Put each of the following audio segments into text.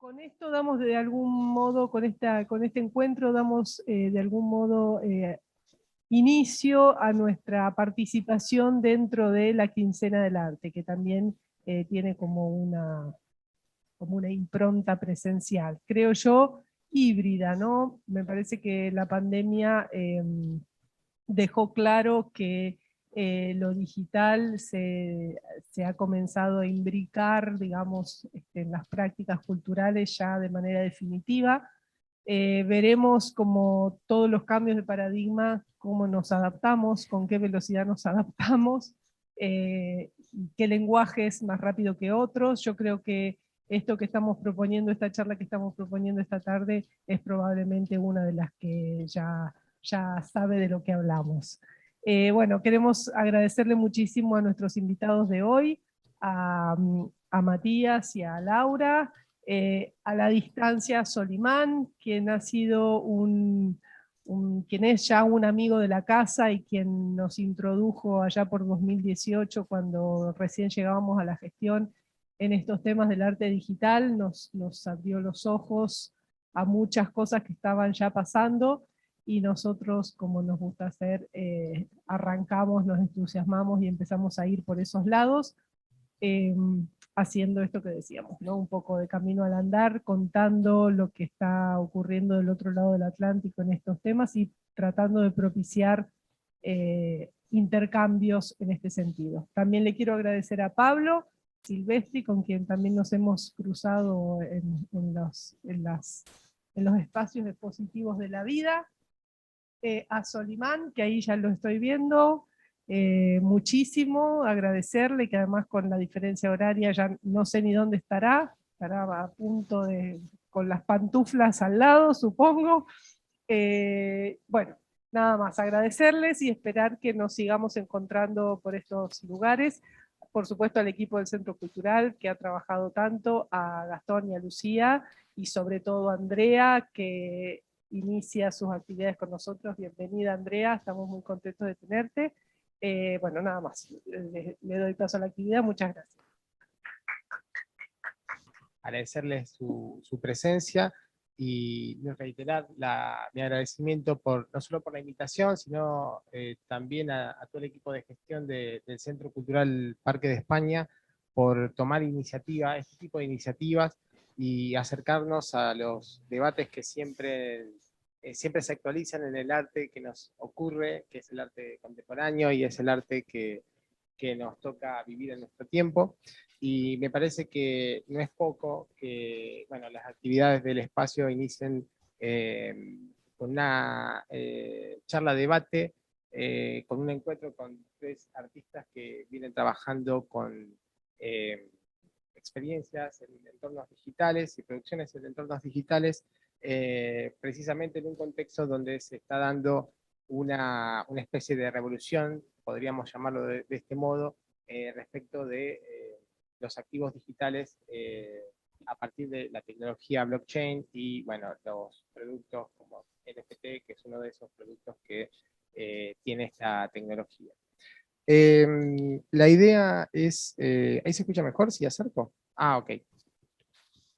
Con esto damos de algún modo, con este encuentro damos de algún modo inicio a nuestra participación dentro de la Quincena del Arte, que también tiene como una impronta presencial, creo yo, híbrida, ¿no? Me parece que la pandemia dejó claro que lo digital se ha comenzado a imbricar, digamos, en las prácticas culturales ya de manera definitiva. Veremos como todos los cambios de paradigma, cómo nos adaptamos, con qué velocidad nos adaptamos, qué lenguaje es más rápido que otros. Yo creo que esto que estamos proponiendo, esta charla que estamos proponiendo esta tarde, es probablemente una de las que ya sabe de lo que hablamos. Bueno, queremos agradecerle muchísimo a nuestros invitados de hoy, a Matías y a Laura, a la distancia Solimán, quien ha sido quien es ya un amigo de la casa y quien nos introdujo allá por 2018, cuando recién llegábamos a la gestión en estos temas del arte digital, nos abrió los ojos a muchas cosas que estaban ya pasando, y nosotros, como nos gusta hacer, arrancamos, nos entusiasmamos y empezamos a ir por esos lados, eh, haciendo esto que decíamos, ¿no? Un poco de camino al andar, contando lo que está ocurriendo del otro lado del Atlántico en estos temas y tratando de propiciar intercambios en este sentido. También le quiero agradecer a Pablo Silvestri, con quien también nos hemos cruzado en los espacios expositivos de la vida, a Solimán, que ahí ya lo estoy viendo, muchísimo, agradecerle, que además con la diferencia horaria ya no sé ni dónde estará a punto de, con las pantuflas al lado, supongo. Bueno, nada más, agradecerles y esperar que nos sigamos encontrando por estos lugares. Por supuesto al equipo del Centro Cultural, que ha trabajado tanto, a Gastón y a Lucía, y sobre todo a Andrea, que inicia sus actividades con nosotros. Bienvenida, Andrea, estamos muy contentos de tenerte. Bueno, nada más, le doy paso a la actividad, muchas gracias. Agradecerles su presencia y reiterar mi agradecimiento no solo por la invitación, sino también a todo el equipo de gestión del Centro Cultural Parque de España por tomar este tipo de iniciativas y acercarnos a los debates que siempre se actualizan en el arte que nos ocurre, que es el arte contemporáneo y es el arte que nos toca vivir en nuestro tiempo. Y me parece que no es poco que las actividades del espacio inicien con una charla-debate, con un encuentro con 3 artistas que vienen trabajando con experiencias en entornos digitales y producciones en entornos digitales, precisamente en un contexto donde se está dando una especie de revolución, podríamos llamarlo de este modo, respecto de los activos digitales a partir de la tecnología blockchain y los productos como NFT, que es uno de esos productos que tiene esta tecnología. La idea es, ¿ahí se escucha mejor si acerco? Ah, ok.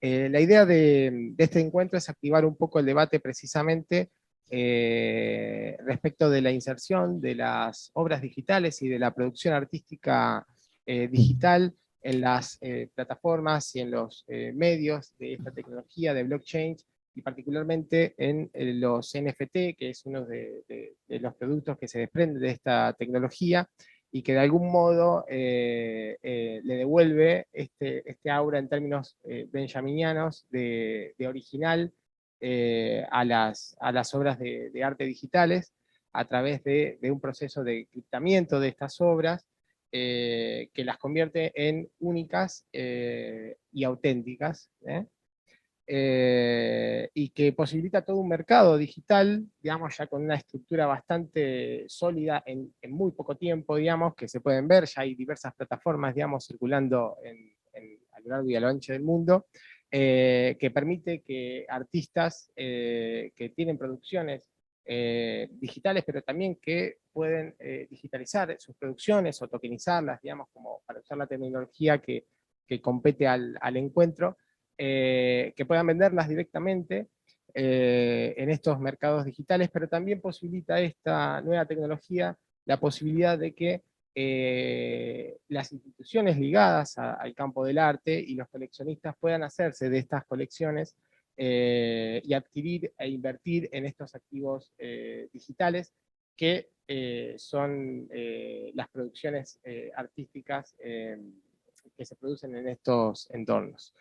La idea de este encuentro es activar un poco el debate precisamente respecto de la inserción de las obras digitales y de la producción artística digital en las plataformas y en los medios de esta tecnología de blockchain, y particularmente en los NFT, que es uno de los productos que se desprende de esta tecnología, y que de algún modo le devuelve este aura en términos benjaminianos de original a las obras de arte digitales, a través de un proceso de criptamiento de estas obras, que las convierte en únicas y auténticas, y que posibilita todo un mercado digital, digamos, ya con una estructura bastante sólida en muy poco tiempo, digamos, que se pueden ver. Ya hay diversas plataformas, digamos, circulando a lo largo y a lo ancho del mundo, que permite que artistas que tienen producciones digitales, pero también que pueden digitalizar sus producciones o tokenizarlas, digamos, como para usar la tecnología que compete al encuentro, que puedan venderlas directamente en estos mercados digitales, pero también posibilita esta nueva tecnología la posibilidad de que las instituciones ligadas al campo del arte y los coleccionistas puedan hacerse de estas colecciones y adquirir e invertir en estos activos digitales que son las producciones artísticas que se producen en estos entornos.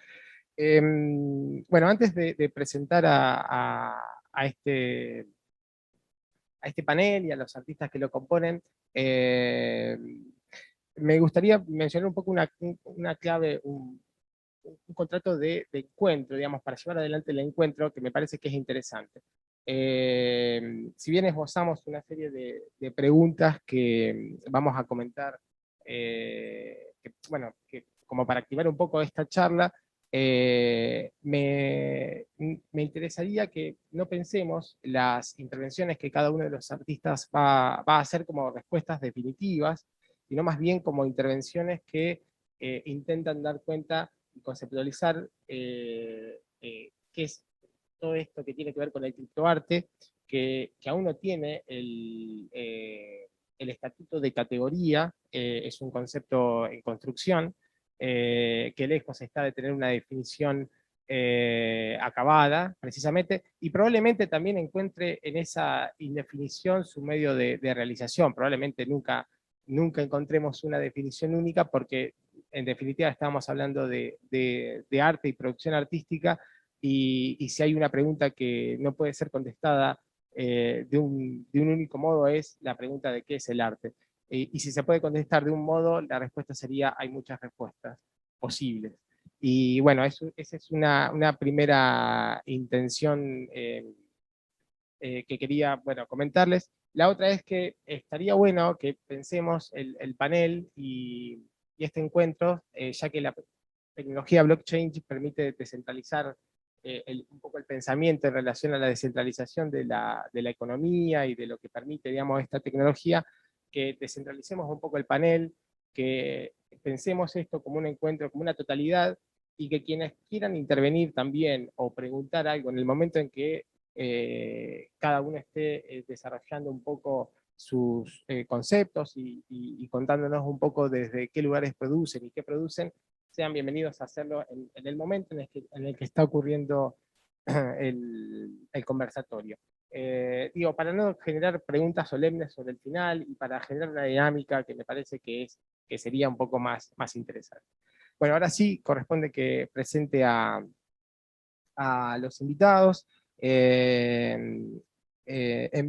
Bueno, antes de presentar a este panel y a los artistas que lo componen, me gustaría mencionar un poco una clave, un contrato de encuentro, digamos, para llevar adelante el encuentro, que me parece que es interesante. Si bien esbozamos una serie de preguntas que vamos a comentar, bueno, que como para activar un poco esta charla, me interesaría que no pensemos las intervenciones que cada uno de los artistas va a hacer como respuestas definitivas, sino más bien como intervenciones que intentan dar cuenta y conceptualizar qué es todo esto que tiene que ver con el criptoarte, que aún no tiene el estatuto de categoría, es un concepto en construcción, que lejos está de tener una definición acabada, precisamente, y probablemente también encuentre en esa indefinición su medio de realización. Probablemente nunca encontremos una definición única, porque en definitiva estamos hablando de arte y producción artística, y si hay una pregunta que no puede ser contestada de un único modo, es la pregunta de qué es el arte. Y si se puede contestar de un modo, la respuesta sería: hay muchas respuestas posibles. Y bueno, esa es una primera intención que quería, bueno, comentarles. La otra es que estaría bueno que pensemos el panel y este encuentro, ya que la tecnología blockchain permite descentralizar un poco el pensamiento en relación a la descentralización de la economía y de lo que permite, digamos, esta tecnología, que descentralicemos un poco el panel, que pensemos esto como un encuentro, como una totalidad, y que quienes quieran intervenir también o preguntar algo en el momento en que cada uno esté desarrollando un poco sus conceptos y contándonos un poco desde qué lugares producen y qué producen, sean bienvenidos a hacerlo en el momento en el que está ocurriendo el conversatorio. Digo, para no generar preguntas solemnes sobre el final y para generar una dinámica que me parece que sería un poco más interesante. Bueno, ahora sí corresponde que presente a los invitados en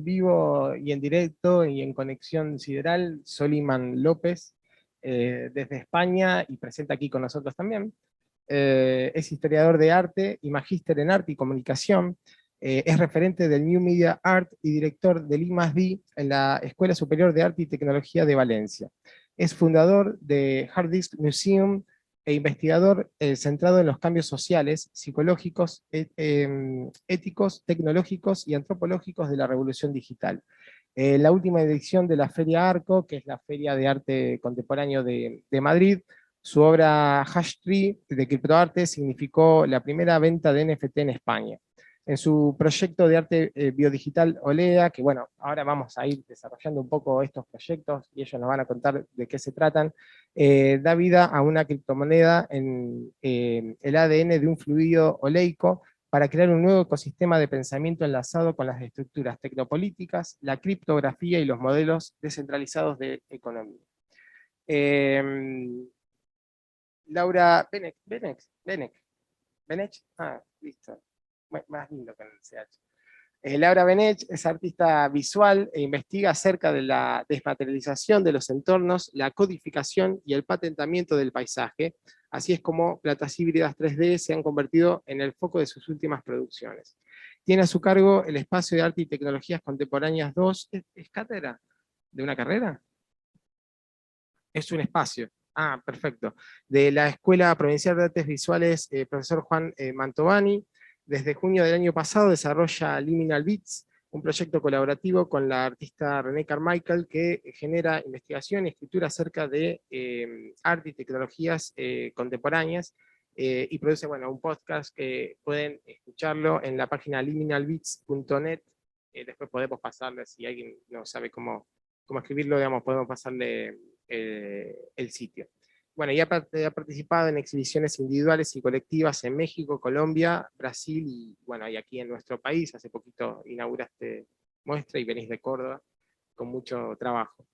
vivo y en directo y en conexión sideral. Soliman López, desde España, y presenta aquí con nosotros también. Es historiador de arte y magíster en arte y comunicación. Es referente del New Media Art y director del I+D en la Escuela Superior de Arte y Tecnología de Valencia. Es fundador de Hard Disk Museum e investigador centrado en los cambios sociales, psicológicos, éticos, tecnológicos y antropológicos de la revolución digital. La última edición de la Feria Arco, que es la Feria de Arte Contemporáneo de Madrid, su obra Hash Tree de criptoarte significó la primera venta de NFT en España. En su proyecto de arte biodigital Olea, que bueno, ahora vamos a ir desarrollando un poco estos proyectos y ellos nos van a contar de qué se tratan, da vida a una criptomoneda en el ADN de un fluido oleico para crear un nuevo ecosistema de pensamiento enlazado con las estructuras tecnopolíticas, la criptografía y los modelos descentralizados de economía. Laura Benech, listo, más lindo con el CH. Laura Benech es artista visual e investiga acerca de la desmaterialización de los entornos, la codificación y el patentamiento del paisaje. Así es como platas híbridas 3D se han convertido en el foco de sus últimas producciones. Tiene a su cargo el Espacio de Arte y Tecnologías Contemporáneas 2. ¿Es cátedra de una carrera? Es un espacio. Perfecto. De la Escuela Provincial de Artes Visuales, profesor Juan Mantovani. Desde junio del año pasado desarrolla Liminal Beats, un proyecto colaborativo con la artista René Carmichael que genera investigación y escritura acerca de arte y tecnologías contemporáneas, y produce, bueno, un podcast que pueden escucharlo en la página liminalbeats.net. Después podemos pasarle, si alguien no sabe cómo escribirlo, digamos, podemos pasarle el sitio. Bueno, ya ha participado en exhibiciones individuales y colectivas en México, Colombia, Brasil y, bueno, y aquí en nuestro país. Hace poquito inauguraste muestra y venís de Córdoba con mucho trabajo.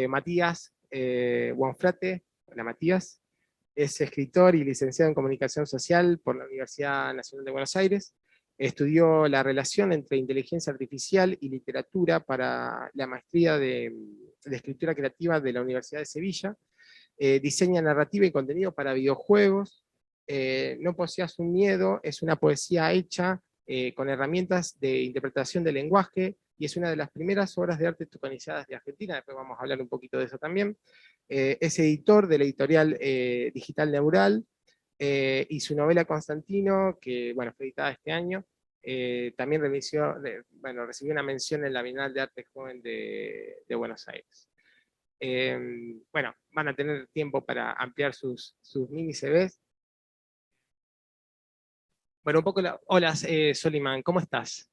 Matías Buonfrate, hola Matías, es escritor y licenciado en Comunicación Social por la Universidad Nacional de Buenos Aires. Estudió la relación entre inteligencia artificial y literatura para la maestría de escritura creativa de la Universidad de Sevilla. Diseña narrativa y contenido para videojuegos. No poseas un miedo es una poesía hecha con herramientas de interpretación del lenguaje, y es una de las primeras obras de arte tokenizadas de Argentina. Después vamos a hablar un poquito de eso también. Es editor de la editorial digital Neural, y su novela Constantino, que bueno, fue editada este año, también recibió una mención en la Bienal de Arte Joven de Buenos Aires. Bueno, van a tener tiempo para ampliar sus mini CVs. Bueno, un poco hola, Soliman, ¿cómo estás?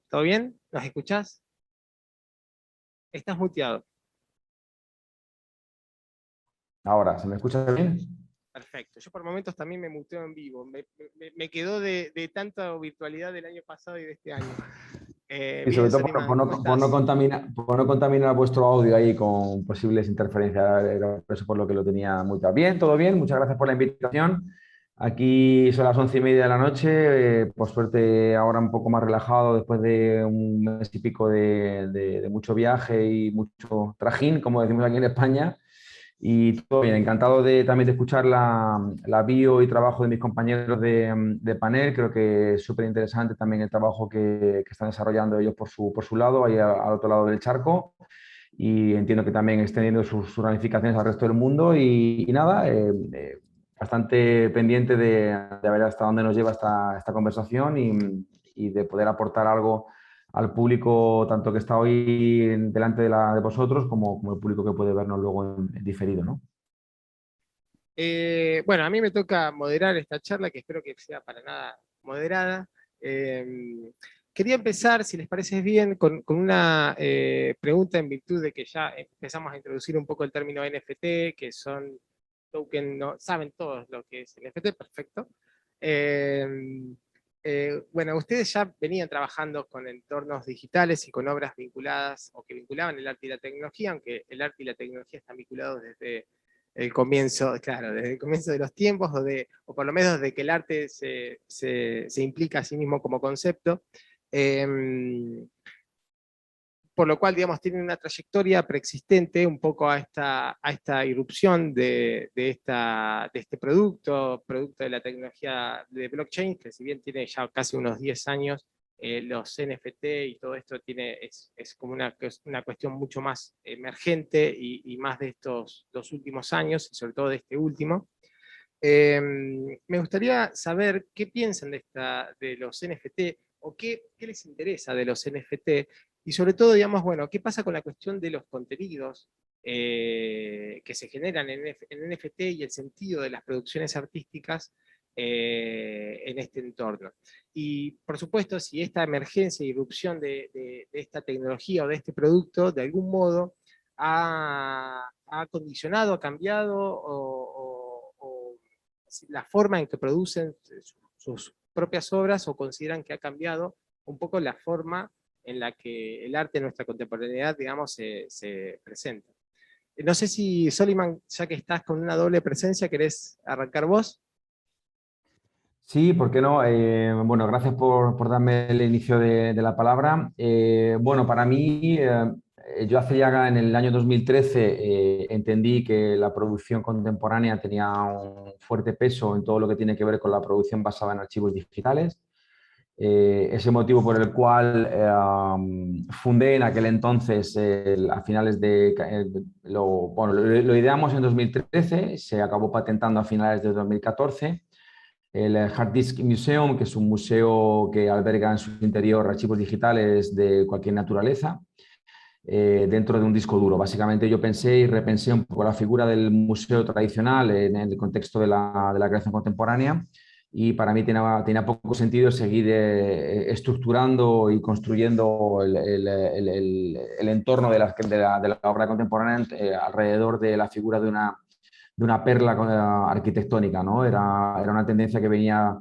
¿Todo bien? ¿Nos escuchás? Estás muteado. Ahora, ¿se me escucha bien? Perfecto. Yo por momentos también me muteo en vivo. Me quedó de tanta virtualidad del año pasado y de este año. Y sobre todo por no contaminar vuestro audio ahí con posibles interferencias. Era por eso por lo que lo tenía muteado. Bien, todo bien. Muchas gracias por la invitación. Aquí son las 11:30 de la noche. Por suerte ahora un poco más relajado después de un mes y pico de mucho viaje y mucho trajín, como decimos aquí en España. Y todo bien, encantado también de escuchar la bio y trabajo de mis compañeros de panel. Creo que es súper interesante también el trabajo que están desarrollando ellos por su lado, ahí al otro lado del charco. Y entiendo que también extendiendo sus ramificaciones al resto del mundo. Y nada, bastante pendiente de ver hasta dónde nos lleva esta conversación y de poder aportar algo al público, tanto que está hoy delante de vosotros, como el público que puede vernos luego en diferido, ¿no? Bueno, a mí me toca moderar esta charla, que espero que sea para nada moderada. Quería empezar, si les parece bien, con una pregunta en virtud de que ya empezamos a introducir un poco el término NFT, que son token, ¿no? Saben todos lo que es NFT, perfecto. Bueno, ustedes ya venían trabajando con entornos digitales y con obras vinculadas o que vinculaban el arte y la tecnología, aunque el arte y la tecnología están vinculados desde el comienzo, claro, desde el comienzo de los tiempos, o por lo menos de que el arte se implica a sí mismo como concepto. Por lo cual, digamos, tienen una trayectoria preexistente un poco a esta irrupción de este producto de la tecnología de blockchain, que si bien tiene ya casi unos 10 años, los NFT y todo esto es como una cuestión mucho más emergente y más de estos 2 últimos años, y sobre todo de este último. Me gustaría saber qué piensan de los NFT, o qué les interesa de los NFT, y sobre todo, digamos, bueno, qué pasa con la cuestión de los contenidos que se generan en NFT y el sentido de las producciones artísticas en este entorno. Y, por supuesto, si esta emergencia e irrupción de esta tecnología o de este producto, de algún modo, ha condicionado, ha cambiado la forma en que producen sus propias obras, o consideran que ha cambiado un poco la forma en la que el arte en nuestra contemporaneidad, digamos, se presenta. No sé si, Soliman, ya que estás con una doble presencia, ¿querés arrancar vos? Sí, ¿por qué no? Bueno, gracias por darme el inicio de la palabra. Bueno, para mí, yo hace ya en el año 2013 entendí que la producción contemporánea tenía un fuerte peso en todo lo que tiene que ver con la producción basada en archivos digitales. Es el motivo por el cual fundé en aquel entonces, a finales lo ideamos en 2013, se acabó patentando a finales de 2014. El Hard Disk Museum, que es un museo que alberga en su interior archivos digitales de cualquier naturaleza. dentro de un disco duro. Básicamente yo pensé y repensé un poco la figura del museo tradicional en el contexto de la creación contemporánea y para mí tenía poco sentido seguir estructurando y construyendo el entorno de la obra contemporánea alrededor de la figura de una perla arquitectónica, ¿no? Era una tendencia que venía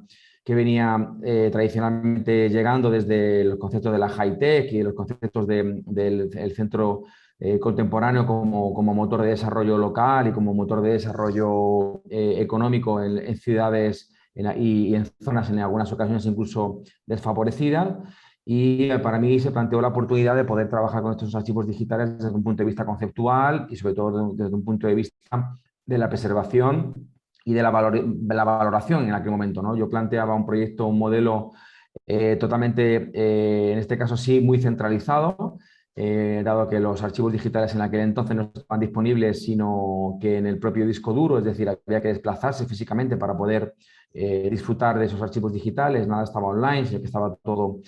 tradicionalmente llegando desde los conceptos de la high-tech y los conceptos del centro contemporáneo como motor de desarrollo local y como motor de desarrollo económico en ciudades y en zonas en algunas ocasiones incluso desfavorecidas. Y para mí se planteó la oportunidad de poder trabajar con estos archivos digitales desde un punto de vista conceptual y sobre todo desde un punto de vista de la preservación y de la valoración en aquel momento, ¿no? Yo planteaba un proyecto, un modelo totalmente, en este caso sí, muy centralizado, dado que los archivos digitales en aquel entonces no estaban disponibles, sino que en el propio disco duro, es decir, había que desplazarse físicamente para poder disfrutar de esos archivos digitales, nada estaba online, sino que estaba todo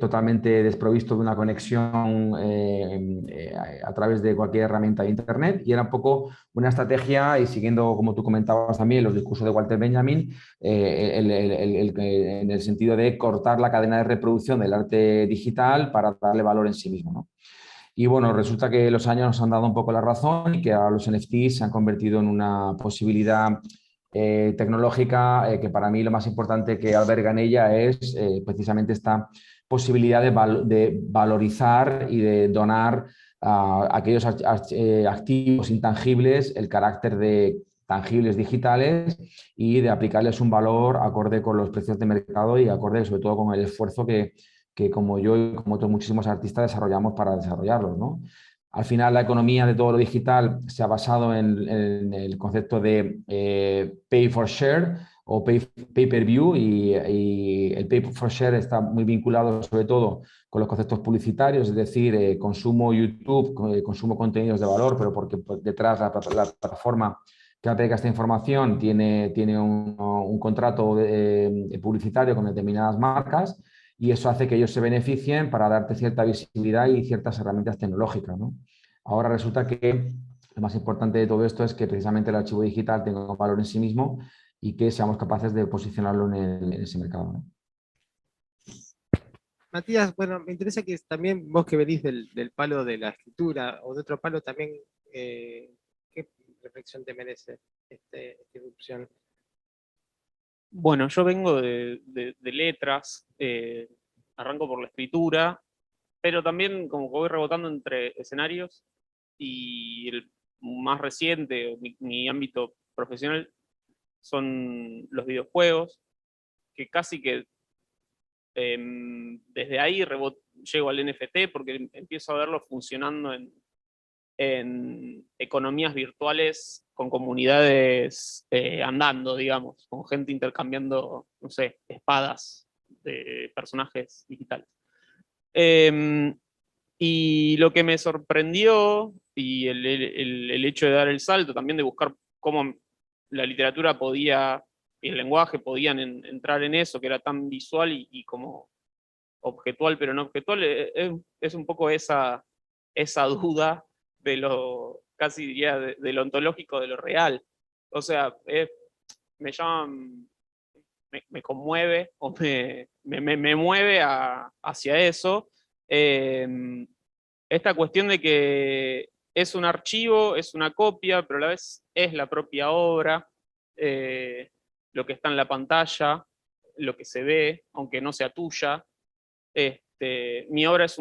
totalmente desprovisto de una conexión a través de cualquier herramienta de Internet y era un poco una estrategia y siguiendo, como tú comentabas también, los discursos de Walter Benjamin, en el sentido de cortar la cadena de reproducción del arte digital para darle valor en sí mismo, ¿no? Y bueno, resulta que los años nos han dado un poco la razón y que ahora los NFTs se han convertido en una posibilidad tecnológica que para mí lo más importante que alberga en ella es precisamente esta posibilidad de valorizar y de donar a aquellos activos intangibles el carácter de tangibles digitales y de aplicarles un valor acorde con los precios de mercado y acorde sobre todo con el esfuerzo que como yo y como otros muchísimos artistas desarrollamos para desarrollarlos, ¿no? Al final, la economía de todo lo digital se ha basado en el concepto de pay for share o pay per view y el pay for share está muy vinculado sobre todo con los conceptos publicitarios, es decir, consumo YouTube, consumo contenidos de valor, pero porque detrás la plataforma que aplica esta información tiene un contrato publicitario con determinadas marcas y eso hace que ellos se beneficien para darte cierta visibilidad y ciertas herramientas tecnológicas, ¿no? Ahora resulta que lo más importante de todo esto es que precisamente el archivo digital tenga un valor en sí mismo y que seamos capaces de posicionarlo en ese mercado, ¿no? Matías, bueno, me interesa que también vos que venís del palo de la escritura o de otro palo también, ¿qué reflexión te merece esta irrupción? Bueno, yo vengo de letras, arranco por la escritura, pero también como que voy rebotando entre escenarios y el más reciente, mi ámbito profesional, son los videojuegos, que casi que desde ahí llego al NFT porque empiezo a verlo funcionando en economías virtuales con comunidades andando, digamos, con gente intercambiando, no sé, espadas de personajes digitales. Y lo que me sorprendió, y el hecho de dar el salto, también de buscar cómo la literatura podía, y el lenguaje podían entrar en eso, que era tan visual y como objetual, pero no objetual, es un poco esa duda de lo, casi diría, de lo ontológico, de lo real. O sea, me llama, me conmueve o me mueve hacia eso. Esta cuestión de que es un archivo, es una copia, pero a la vez es la propia obra, lo que está en la pantalla, lo que se ve, aunque no sea tuya. Mi obra es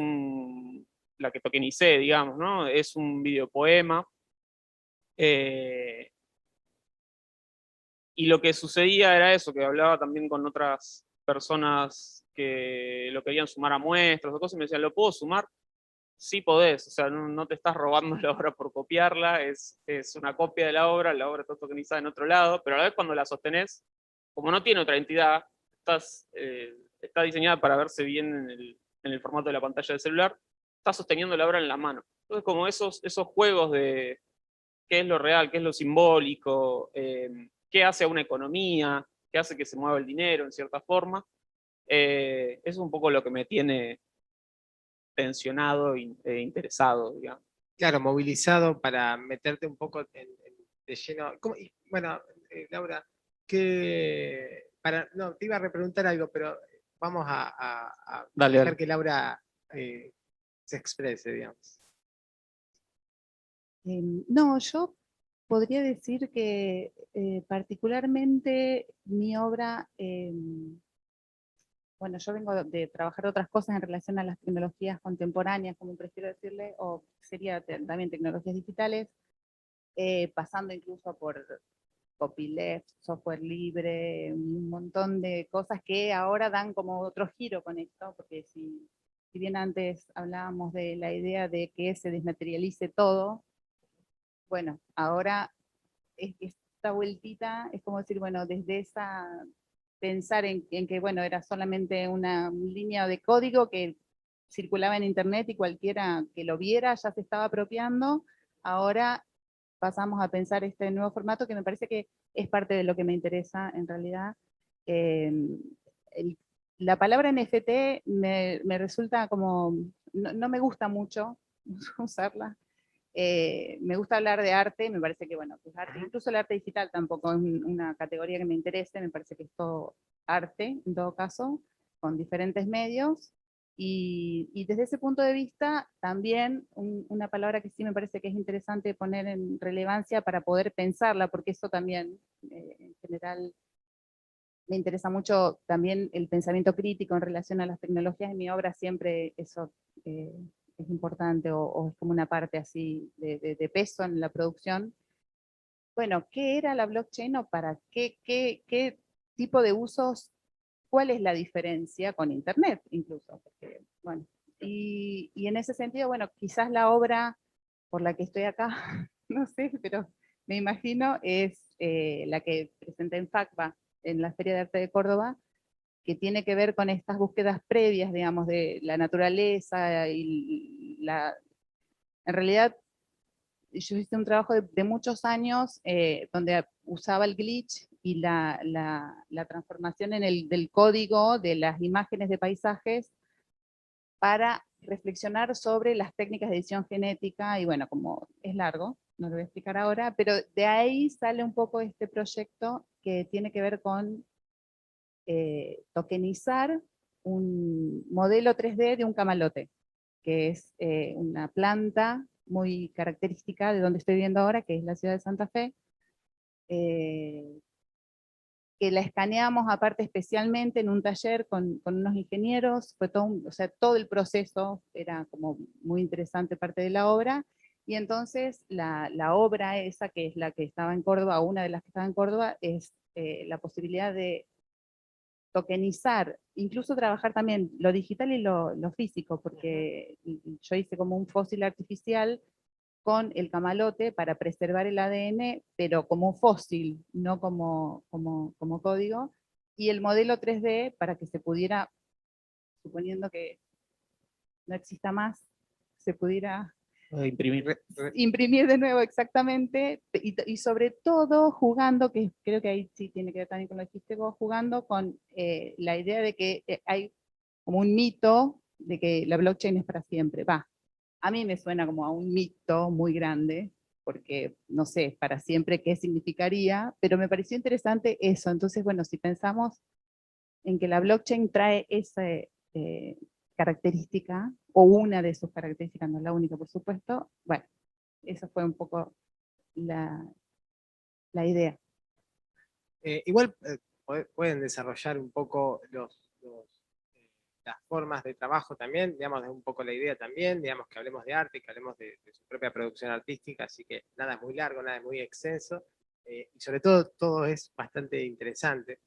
la que tokenicé, digamos, ¿no? Es un videopoema. Y lo que sucedía era eso, que hablaba también con otras personas que lo querían sumar a muestras o cosas, y me decían, ¿lo puedo sumar? Sí podés, o sea, no te estás robando la obra por copiarla, es una copia de la obra está tokenizada en otro lado, pero a la vez cuando la sostenés, como no tiene otra entidad, está diseñada para verse bien en el formato de la pantalla del celular, estás sosteniendo la obra en la mano. Entonces, como esos juegos de qué es lo real, qué es lo simbólico, qué hace a una economía, qué hace que se mueva el dinero en cierta forma, es un poco lo que me tiene tensionado e interesado, digamos. Claro, movilizado para meterte un poco de lleno. Bueno, Laura, no, te iba a repreguntar algo, pero vamos a Dale, dejar dale. que Laura se exprese, digamos. No, yo podría decir que particularmente mi obra, bueno, yo vengo de trabajar otras cosas en relación a las tecnologías contemporáneas, como prefiero decirle, o sería también tecnologías digitales, pasando incluso por copyleft, software libre, un montón de cosas que ahora dan como otro giro con esto, porque si bien antes hablábamos de la idea de que se desmaterialice todo, bueno, ahora esta vueltita es como decir, bueno, desde esa, pensar en que, bueno, era solamente una línea de código que circulaba en internet y cualquiera que lo viera ya se estaba apropiando, ahora pasamos a pensar este nuevo formato que me parece que es parte de lo que me interesa en realidad. Eh, la palabra NFT me resulta como, no me gusta mucho usarla. Me gusta hablar de arte, me parece que, bueno, pues arte, incluso el arte digital tampoco es una categoría que me interese, me parece que es todo arte, en todo caso, con diferentes medios, y desde ese punto de vista, también una palabra que sí me parece que es interesante poner en relevancia para poder pensarla, porque eso también, en general, me interesa mucho también el pensamiento crítico en relación a las tecnologías. En mi obra siempre eso es importante, o es como una parte así de peso en la producción. Bueno, ¿qué era la blockchain o para qué tipo de usos? ¿Cuál es la diferencia con Internet incluso? Porque, bueno, y en ese sentido, bueno, quizás la obra por la que estoy acá, no sé, pero me imagino es la que presenté en FACBA, en la Feria de Arte de Córdoba, que tiene que ver con estas búsquedas previas, digamos, de la naturaleza y en realidad yo hice un trabajo de muchos años donde usaba el glitch y la transformación del código de las imágenes de paisajes para reflexionar sobre las técnicas de edición genética, y bueno, como es largo, no lo voy a explicar ahora, pero de ahí sale un poco este proyecto que tiene que ver con tokenizar un modelo 3D de un camalote, que es una planta muy característica de donde estoy viviendo ahora, que es la ciudad de Santa Fe, que la escaneamos aparte especialmente en un taller con unos ingenieros, fue todo, o sea, todo el proceso era como muy interesante parte de la obra, y entonces la obra esa, que es la que estaba en Córdoba, una de las que estaba en Córdoba, es la posibilidad de tokenizar, incluso trabajar también lo digital y lo físico, porque yo hice como un fósil artificial con el camalote para preservar el ADN, pero como fósil, no como código, y el modelo 3D para que se pudiera, suponiendo que no exista más, se pudiera Imprimir. imprimir de nuevo exactamente, y sobre todo jugando, que creo que ahí sí tiene que ver también con lo que dijiste vos, jugando con la idea de que hay como un mito de que la blockchain es para siempre. Va, a mí me suena como a un mito muy grande, porque no sé para siempre qué significaría, pero me pareció interesante eso. Entonces, bueno, si pensamos en que la blockchain trae esa característica, o una de sus características, no es la única por supuesto, bueno, esa fue un poco la idea. Igual pueden desarrollar un poco las formas de trabajo también, digamos, es un poco la idea también, digamos, que hablemos de arte, que hablemos de su propia producción artística, así que nada es muy largo, nada es muy extenso, y sobre todo es bastante interesante.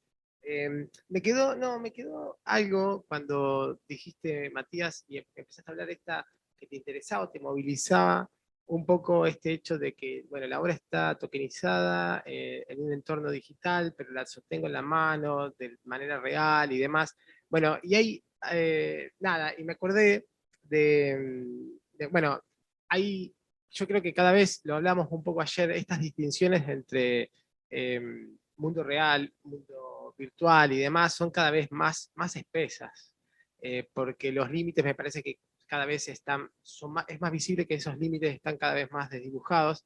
Me quedó algo cuando dijiste, Matías, y empezaste a hablar que te interesaba, te movilizaba un poco este hecho de que, bueno, la obra está tokenizada en un entorno digital, pero la sostengo en la mano de manera real y demás. Bueno, y hay, nada, y me acordé bueno, hay, yo creo que cada vez, lo hablamos un poco ayer, estas distinciones entre mundo real, mundo virtual y demás son cada vez más espesas, porque los límites me parece que cada vez es más visible que esos límites están cada vez más desdibujados.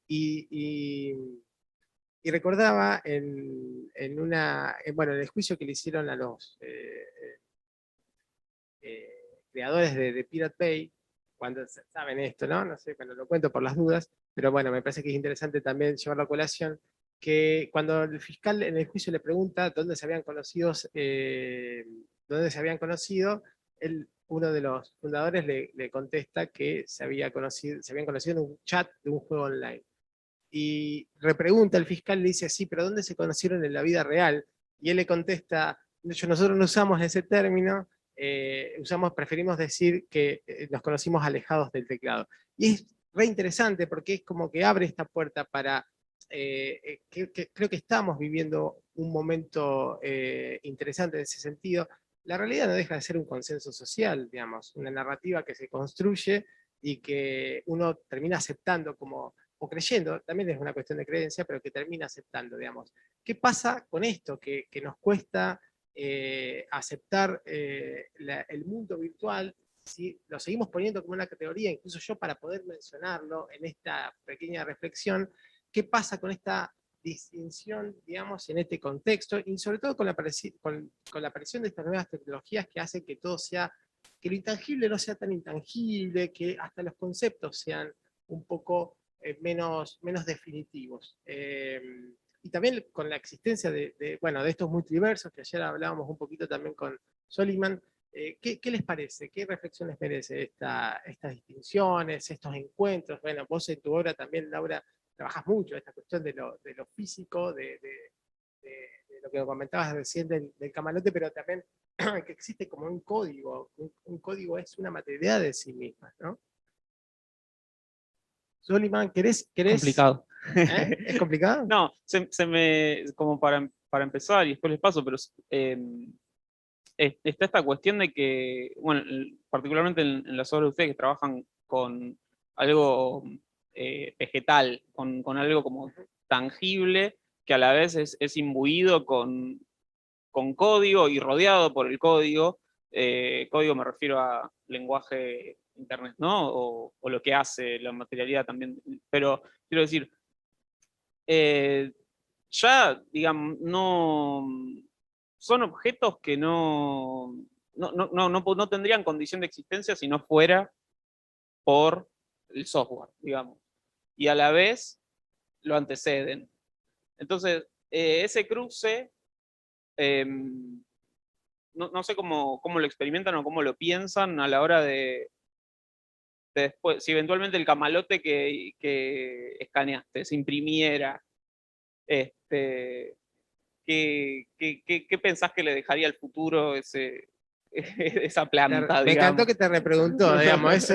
Y recordaba en el juicio que le hicieron a los creadores de Pirate Bay, cuando saben esto, ¿no? No sé, bueno, lo cuento por las dudas, pero bueno, me parece que es interesante también llevarlo a colación, que cuando el fiscal en el juicio le pregunta dónde se habían conocido, uno de los fundadores le contesta que se habían conocido en un chat de un juego online. Y repregunta al fiscal, le dice, sí, pero ¿dónde se conocieron en la vida real? Y él le contesta, nosotros no usamos ese término, preferimos decir que nos conocimos alejados del teclado. Y es re interesante porque es como que abre esta puerta para, creo que estamos viviendo un momento interesante en ese sentido. La realidad no deja de ser un consenso social, digamos, una narrativa que se construye y que uno termina aceptando como, o creyendo, también es una cuestión de creencia, pero que termina aceptando, digamos. ¿Qué pasa con esto que nos cuesta aceptar el mundo virtual? Si lo seguimos poniendo como una categoría, incluso yo para poder mencionarlo en esta pequeña reflexión, ¿qué pasa con esta distinción, digamos, en este contexto? Y sobre todo con la aparición de estas nuevas tecnologías que hacen que todo sea, que lo intangible no sea tan intangible, que hasta los conceptos sean un poco menos definitivos. Y también con la existencia de estos multiversos, que ayer hablábamos un poquito también con Soliman, ¿qué les parece? ¿Qué reflexiones merece estas distinciones, estos encuentros? Bueno, vos en tu obra también, Laura, trabajas mucho esta cuestión de lo físico, de lo que comentabas recién del camalote, pero también que existe como un código. Un código es una materialidad de sí misma, ¿no? Soliman, ¿querés? Complicado. ¿Es complicado? No, como para empezar, y después les paso, pero está esta cuestión de que, bueno, particularmente en las obras de ustedes que trabajan con algo vegetal, con algo como tangible, que a la vez es imbuido con código y rodeado por el código. Código me refiero a lenguaje internet, ¿no? O lo que hace la materialidad también. Pero quiero decir, ya, digamos, no son objetos que no tendrían condición de existencia si no fuera por el software, digamos. Y a la vez lo anteceden. Entonces, ese cruce, no sé cómo lo experimentan o cómo lo piensan a la hora de después, si eventualmente el camalote que escaneaste se imprimiera, ¿qué pensás que le dejaría al futuro esa planta, Me encantó digamos? que te repreguntó, digamos, eso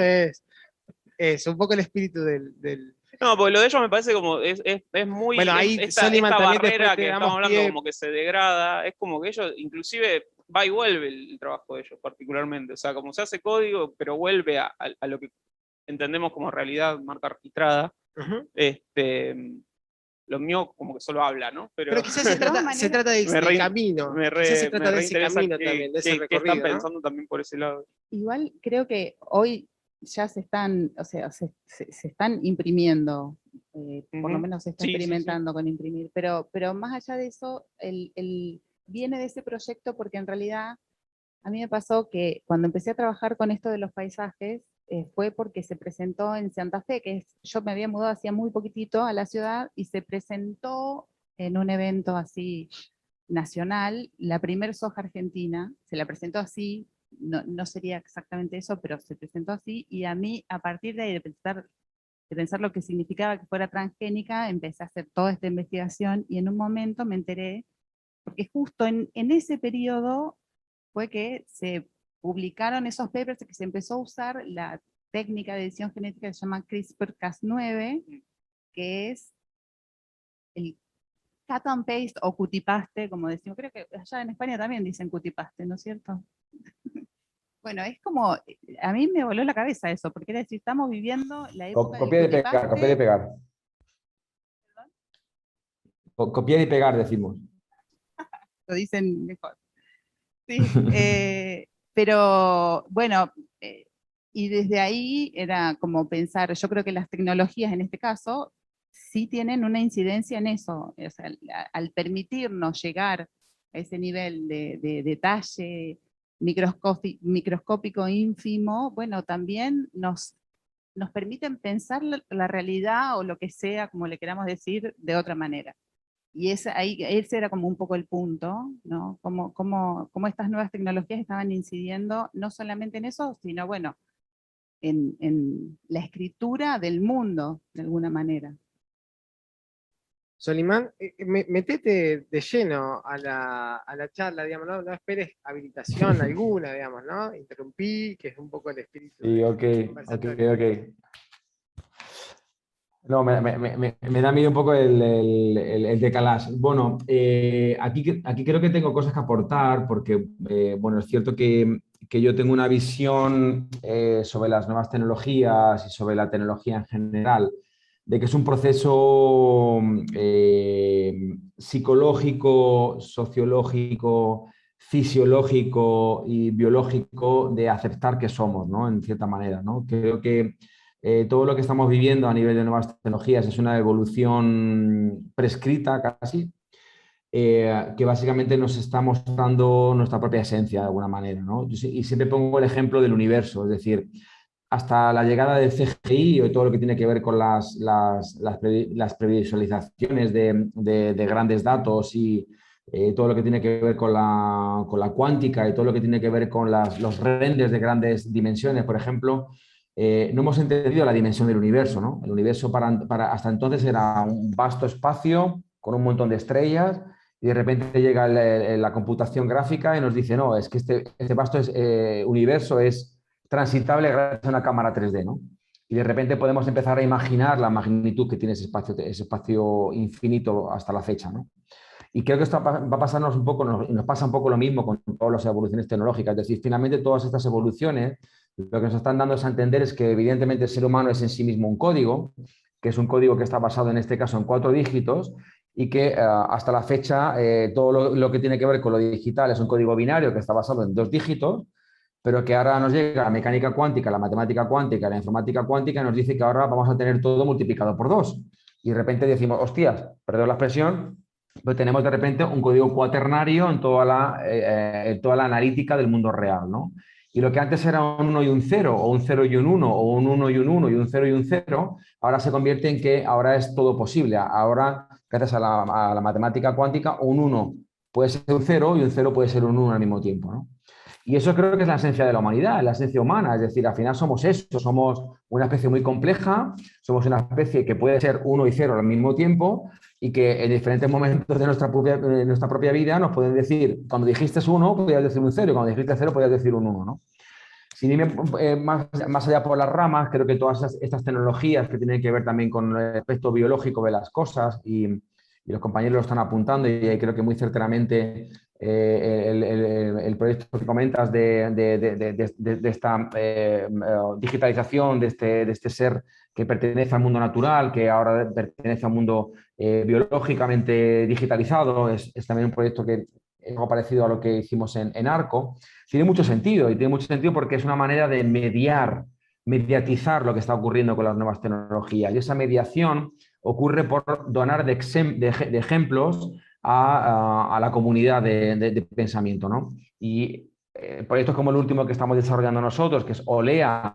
es un poco el espíritu del... No, porque lo de ellos me parece como, es muy, Bueno, ahí esta Soliman también después barrera te que estamos damos hablando pie. como que se degrada, es como que ellos, inclusive, va y vuelve el trabajo de ellos particularmente, o sea, como se hace código, pero vuelve a lo que entendemos como realidad, marca registrada. Uh-huh. Lo mío como que solo habla, ¿no? Pero quizás se trata del camino. Quizás se trata de ese camino también, de ese recorrido, ¿qué están ¿no? pensando también por ese lado? Igual creo que hoy ya se están, o sea, se están imprimiendo, por lo menos se está experimentando con imprimir, pero más allá de eso, viene de ese proyecto porque en realidad a mí me pasó que cuando empecé a trabajar con esto de los paisajes, fue porque se presentó en Santa Fe, yo me había mudado hacía muy poquitito a la ciudad, y se presentó en un evento así nacional, la primer soja argentina, se la presentó así, no sería exactamente eso, pero se presentó así, y a mí, a partir de ahí, de pensar lo que significaba que fuera transgénica, empecé a hacer toda esta investigación, y en un momento me enteré, porque justo en ese periodo fue que se publicaron esos papers, que se empezó a usar la técnica de edición genética que se llama CRISPR-Cas9, que es el cut and paste o cutipaste, como decimos. Creo que allá en España también dicen cutipaste, ¿no es cierto? Bueno, es como, a mí me voló la cabeza eso, porque era decir, estamos viviendo la época Copiar y del pegar, copiar y pegar. Copiar y pegar, decimos. Lo dicen mejor. Sí, pero bueno, Y desde ahí era como pensar, yo creo que las tecnologías en este caso sí tienen una incidencia en eso, o sea, al permitirnos llegar a ese nivel de detalle microscópico ínfimo, bueno, también nos permiten pensar la realidad o lo que sea, como le queramos decir, de otra manera. Y ese era como un poco el punto, ¿no? Cómo estas nuevas tecnologías estaban incidiendo no solamente en eso, sino, bueno, en la escritura del mundo, de alguna manera. Solimán, metete de lleno a la charla, digamos, no esperes habilitación alguna, digamos, ¿no? Interrumpí, que es un poco el espíritu Sí, ok. No, me da miedo un poco el decalage. Bueno, aquí creo que tengo cosas que aportar porque, bueno, es cierto que yo tengo una visión sobre las nuevas tecnologías y sobre la tecnología en general, de que es un proceso psicológico, sociológico, fisiológico y biológico de aceptar que somos, ¿no? En cierta manera, ¿no? Creo que todo lo que estamos viviendo a nivel de nuevas tecnologías es una evolución prescrita casi, que básicamente nos está mostrando nuestra propia esencia de alguna manera, ¿no? Y siempre pongo el ejemplo del universo, es decir, hasta la llegada del CGI y todo lo que tiene que ver con las previsualizaciones de grandes datos y todo lo que tiene que ver con la cuántica y todo lo que tiene que ver con los renders de grandes dimensiones, por ejemplo, no hemos entendido la dimensión del universo, ¿no? El universo hasta entonces era un vasto espacio con un montón de estrellas y de repente llega la computación gráfica y nos dice, no, es que este vasto universo es transitable gracias a una cámara 3D, ¿no? Y de repente podemos empezar a imaginar la magnitud que tiene ese espacio infinito hasta la fecha, ¿no? Y creo que esto va a pasarnos un poco, nos pasa un poco lo mismo con todas las evoluciones tecnológicas. Es decir, finalmente todas estas evoluciones lo que nos están dando es a entender es que evidentemente el ser humano es en sí mismo un código, que es un código que está basado en este caso en 4 dígitos y que hasta la fecha todo lo que tiene que ver con lo digital es un código binario que está basado en 2 dígitos, pero que ahora nos llega la mecánica cuántica, la matemática cuántica, la informática cuántica y nos dice que ahora vamos a tener todo multiplicado por 2. Y de repente decimos, hostias, perdón la expresión, pero tenemos de repente un código cuaternario en toda la analítica del mundo real, ¿no? Y lo que antes era un 1 y un 0, o un 0 y un 1, o un 1 y un 1 y un 0 y un 0, ahora se convierte en que ahora es todo posible. Ahora, gracias a la matemática cuántica, un 1 puede ser un 0 y un 0 puede ser un 1 al mismo tiempo, ¿no? Y eso creo que es la esencia de la humanidad, la esencia humana. Es decir, al final somos eso, somos una especie muy compleja, somos una especie que puede ser 1 y 0 al mismo tiempo y que en diferentes momentos de nuestra propia vida nos pueden decir, cuando dijiste 1, podías decir un 0, y cuando dijiste 0, podías decir un 1, ¿no? Sin irme más allá por las ramas, creo que todas estas tecnologías que tienen que ver también con el aspecto biológico de las cosas y los compañeros lo están apuntando y creo que muy certeramente el proyecto que comentas de esta digitalización de este ser que pertenece al mundo natural, que ahora pertenece al mundo biológicamente digitalizado, es también un proyecto que es algo parecido a lo que hicimos en ARCO. Tiene mucho sentido y tiene mucho sentido porque es una manera de mediatizar lo que está ocurriendo con las nuevas tecnologías y esa mediación ocurre por donar de ejemplos a la comunidad de pensamiento, ¿no? Y proyectos como el último que estamos desarrollando nosotros, que es OLEA,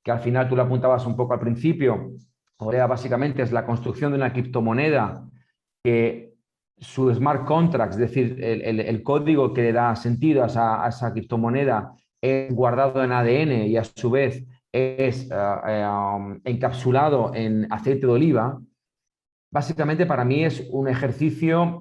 que al final tú lo apuntabas un poco al principio. OLEA básicamente es la construcción de una criptomoneda que su smart contract, es decir, el código que le da sentido a esa criptomoneda es guardado en ADN y a su vez es encapsulado en aceite de oliva. Básicamente para mí es un ejercicio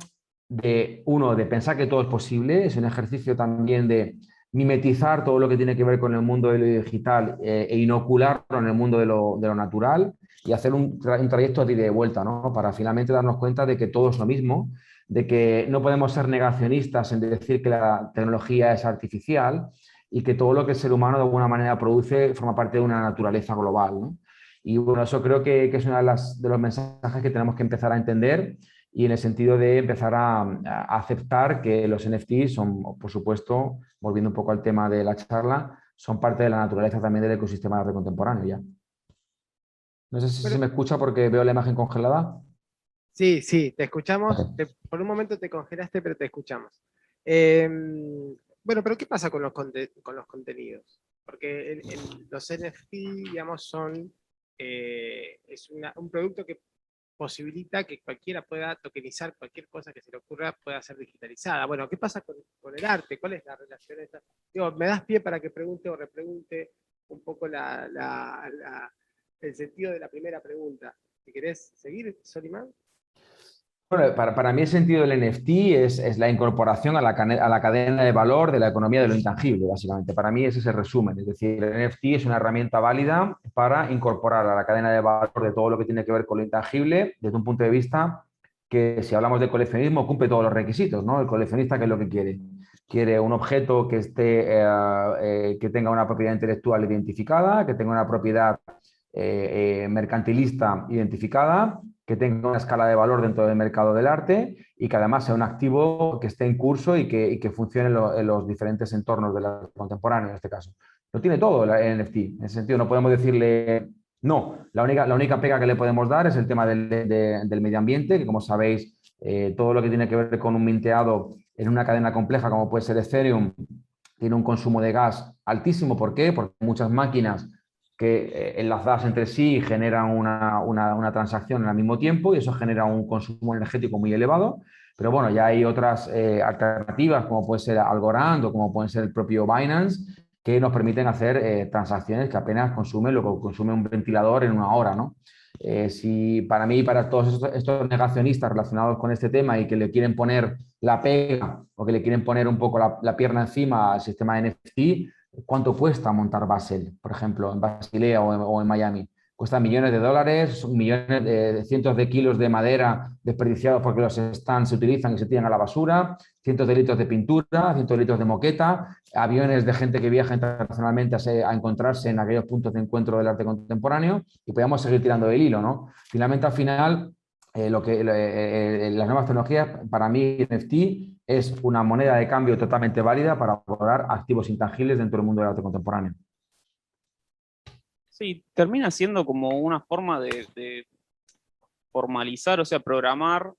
de pensar que todo es posible, es un ejercicio también de mimetizar todo lo que tiene que ver con el mundo de lo digital e inocularlo en el mundo de lo natural y hacer un trayecto de ida y vuelta, ¿no? Para finalmente darnos cuenta de que todo es lo mismo, de que no podemos ser negacionistas en decir que la tecnología es artificial y que todo lo que el ser humano de alguna manera produce forma parte de una naturaleza global, ¿no? Y bueno, eso creo que es uno de los mensajes que tenemos que empezar a entender y en el sentido de empezar a aceptar que los NFTs son, por supuesto, volviendo un poco al tema de la charla, son parte de la naturaleza también del ecosistema de arte contemporáneo ya. No sé si Bueno. se me escucha porque veo la imagen congelada. Sí, sí, te escuchamos. Ok. Por un momento te congelaste, pero te escuchamos. Bueno, pero ¿qué pasa con los contenidos? Porque los NFT, digamos, es un producto que posibilita que cualquiera pueda tokenizar cualquier cosa que se le ocurra, pueda ser digitalizada. Bueno, ¿qué pasa con el arte? ¿Cuál es la relación esta? Digo, me das pie para que pregunte o repregunte un poco el sentido de la primera pregunta. Si querés seguir, Solimán. Bueno, para mí el sentido del NFT es la incorporación a la cadena de valor de la economía de lo intangible, básicamente. Para mí ese es el resumen. Es decir, el NFT es una herramienta válida para incorporar a la cadena de valor de todo lo que tiene que ver con lo intangible desde un punto de vista que, si hablamos de coleccionismo, cumple todos los requisitos, ¿no? El coleccionista, ¿qué es lo que quiere? Quiere un objeto que que tenga una propiedad intelectual identificada, que tenga una propiedad mercantilista identificada, que tenga una escala de valor dentro del mercado del arte y que además sea un activo que esté en curso y que funcione en los diferentes entornos del arte contemporáneo, en este caso. Lo tiene todo el NFT. En ese sentido, no podemos decirle no. La única pega que le podemos dar es el tema del medio ambiente, que, como sabéis, todo lo que tiene que ver con un minteado en una cadena compleja como puede ser Ethereum tiene un consumo de gas altísimo. ¿Por qué? Porque muchas máquinas que enlazadas entre sí generan una transacción al mismo tiempo y eso genera un consumo energético muy elevado. Pero bueno, ya hay otras alternativas, como puede ser Algorand o como puede ser el propio Binance, que nos permiten hacer transacciones que apenas consumen lo que consume un ventilador en una hora, ¿no? Si para mí, para todos estos negacionistas relacionados con este tema y que le quieren poner la pega o que le quieren poner un poco la pierna encima al sistema de NFT, ¿cuánto cuesta montar Basel, por ejemplo, en Basilea o en Miami? Cuesta millones de dólares, cientos de kilos de madera desperdiciados porque los stands se utilizan y se tiran a la basura, cientos de litros de pintura, cientos de litros de moqueta, aviones de gente que viaja internacionalmente a encontrarse en aquellos puntos de encuentro del arte contemporáneo y podemos seguir tirando del hilo, ¿no? Finalmente, al final, las nuevas tecnologías, para mí, NFT es una moneda de cambio totalmente válida para valorar activos intangibles dentro del mundo del arte contemporáneo. Sí, termina siendo como una forma de formalizar, o sea, programar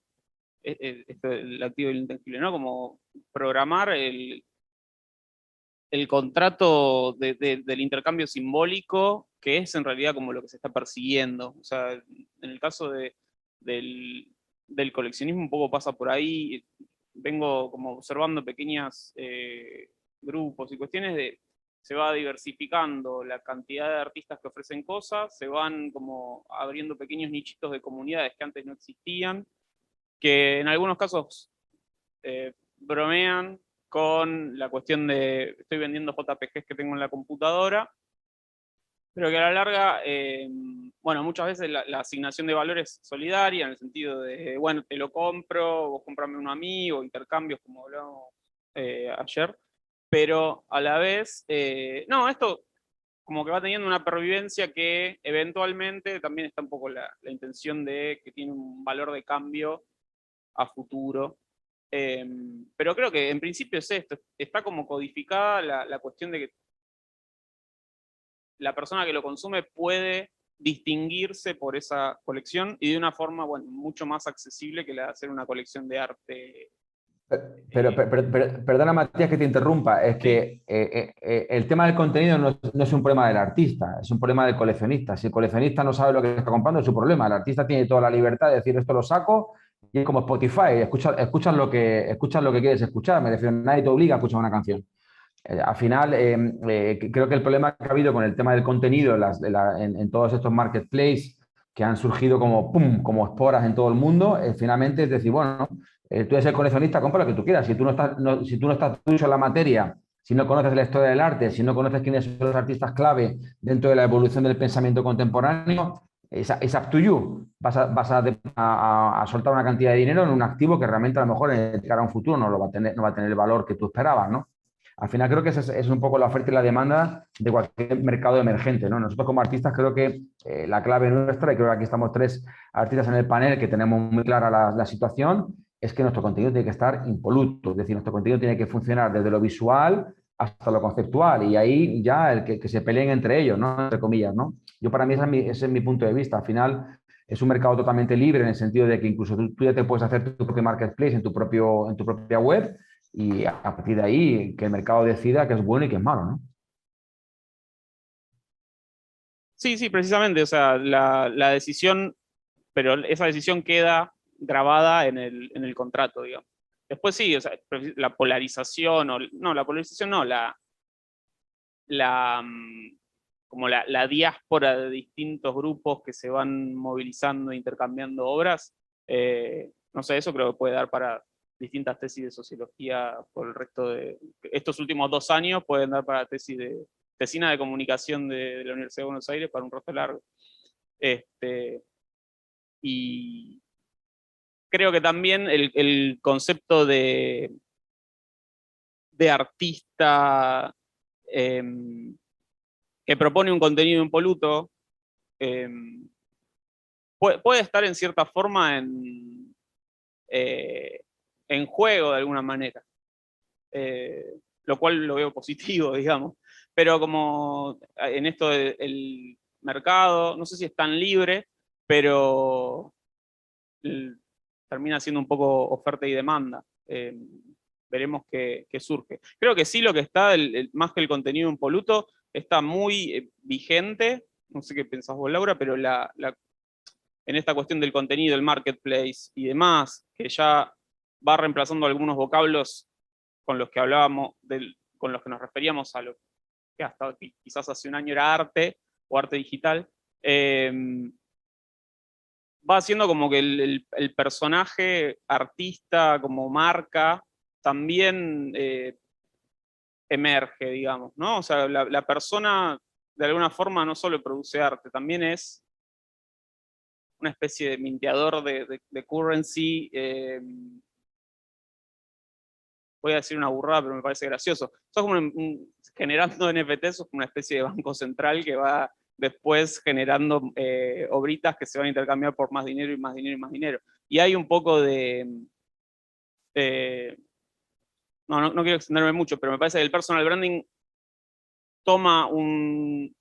el activo del intangible, ¿no? Como programar el contrato del intercambio simbólico, que es en realidad como lo que se está persiguiendo. O sea, en el caso del coleccionismo un poco pasa por ahí. Vengo como observando pequeños grupos y cuestiones se va diversificando la cantidad de artistas que ofrecen cosas, se van como abriendo pequeños nichitos de comunidades que antes no existían, que en algunos casos bromean con la cuestión de estoy vendiendo JPGs que tengo en la computadora, pero que a la larga, bueno, muchas veces la asignación de valor es solidaria, en el sentido de, bueno, te lo compro, vos comprame uno a mí, o intercambios como hablábamos ayer, pero a la vez, no, esto como que va teniendo una pervivencia que eventualmente también está un poco la intención de que tiene un valor de cambio a futuro. Pero creo que en principio es esto, está como codificada la cuestión de que la persona que lo consume puede distinguirse por esa colección y de una forma, bueno, mucho más accesible que la de hacer una colección de arte. Pero perdona, Matías, que te interrumpa. Es que el tema del contenido no es un problema del artista, es un problema del coleccionista. Si el coleccionista no sabe lo que está comprando, es su problema. El artista tiene toda la libertad de decir esto lo saco y es como Spotify, escuchas lo que quieres escuchar. Me refiero, nadie te obliga a escuchar una canción. Al final, creo que el problema que ha habido con el tema del contenido en todos estos marketplaces que han surgido como esporas en todo el mundo, finalmente es decir, bueno, tú eres el coleccionista, compra lo que tú quieras. Si tú no estás ducho en la materia, si no conoces la historia del arte, si no conoces quiénes son los artistas clave dentro de la evolución del pensamiento contemporáneo, es up to you. Vas a soltar una cantidad de dinero en un activo que realmente a lo mejor de cara a un futuro no va a tener el valor que tú esperabas, ¿no? Al final creo que esa es un poco la oferta y la demanda de cualquier mercado emergente, ¿no? Nosotros como artistas creo que la clave nuestra, y creo que aquí estamos 3 artistas en el panel que tenemos muy clara la situación, es que nuestro contenido tiene que estar impoluto, es decir, nuestro contenido tiene que funcionar desde lo visual, hasta lo conceptual, y ahí ya el que se peleen entre ellos, ¿no? Entre comillas, ¿no? Yo para mí ese es mi punto de vista. Al final es un mercado totalmente libre en el sentido de que incluso tú ya te puedes hacer tu propio marketplace en tu propia web, y a partir de ahí que el mercado decida qué es bueno y qué es malo, ¿no? Sí, sí, precisamente, o sea, la decisión, pero esa decisión queda grabada en el contrato, digamos. Después sí, o sea, la polarización, no, la polarización no, como la diáspora de distintos grupos que se van movilizando e intercambiando obras, no sé, eso creo que puede dar para distintas tesis de sociología por el resto de estos últimos 2 años, pueden dar para tesina de comunicación de la Universidad de Buenos Aires para un rato largo. Y creo que también el concepto de artista que propone un contenido impoluto puede estar en cierta forma en juego de alguna manera, lo cual lo veo positivo, digamos. Pero como en esto del mercado, no sé si es tan libre, pero termina siendo un poco oferta y demanda. Veremos qué surge. Creo que sí, lo que está, más que el contenido impoluto, está muy vigente. No sé qué pensás vos, Laura, pero en esta cuestión del contenido, el marketplace y demás, que ya va reemplazando algunos vocablos con los que hablábamos, con los que nos referíamos a lo que hasta quizás hace un año era arte o arte digital. Va haciendo como que el personaje artista como marca también emerge, digamos, ¿no? O sea, la persona de alguna forma no solo produce arte, también es una especie de minteador de currency. Voy a decir una burrada, pero me parece gracioso. Sos como generando NFTs, sos como una especie de banco central que va después generando obritas que se van a intercambiar por más dinero y más dinero y más dinero. Y hay un poco no quiero extenderme mucho, pero me parece que el personal branding toma un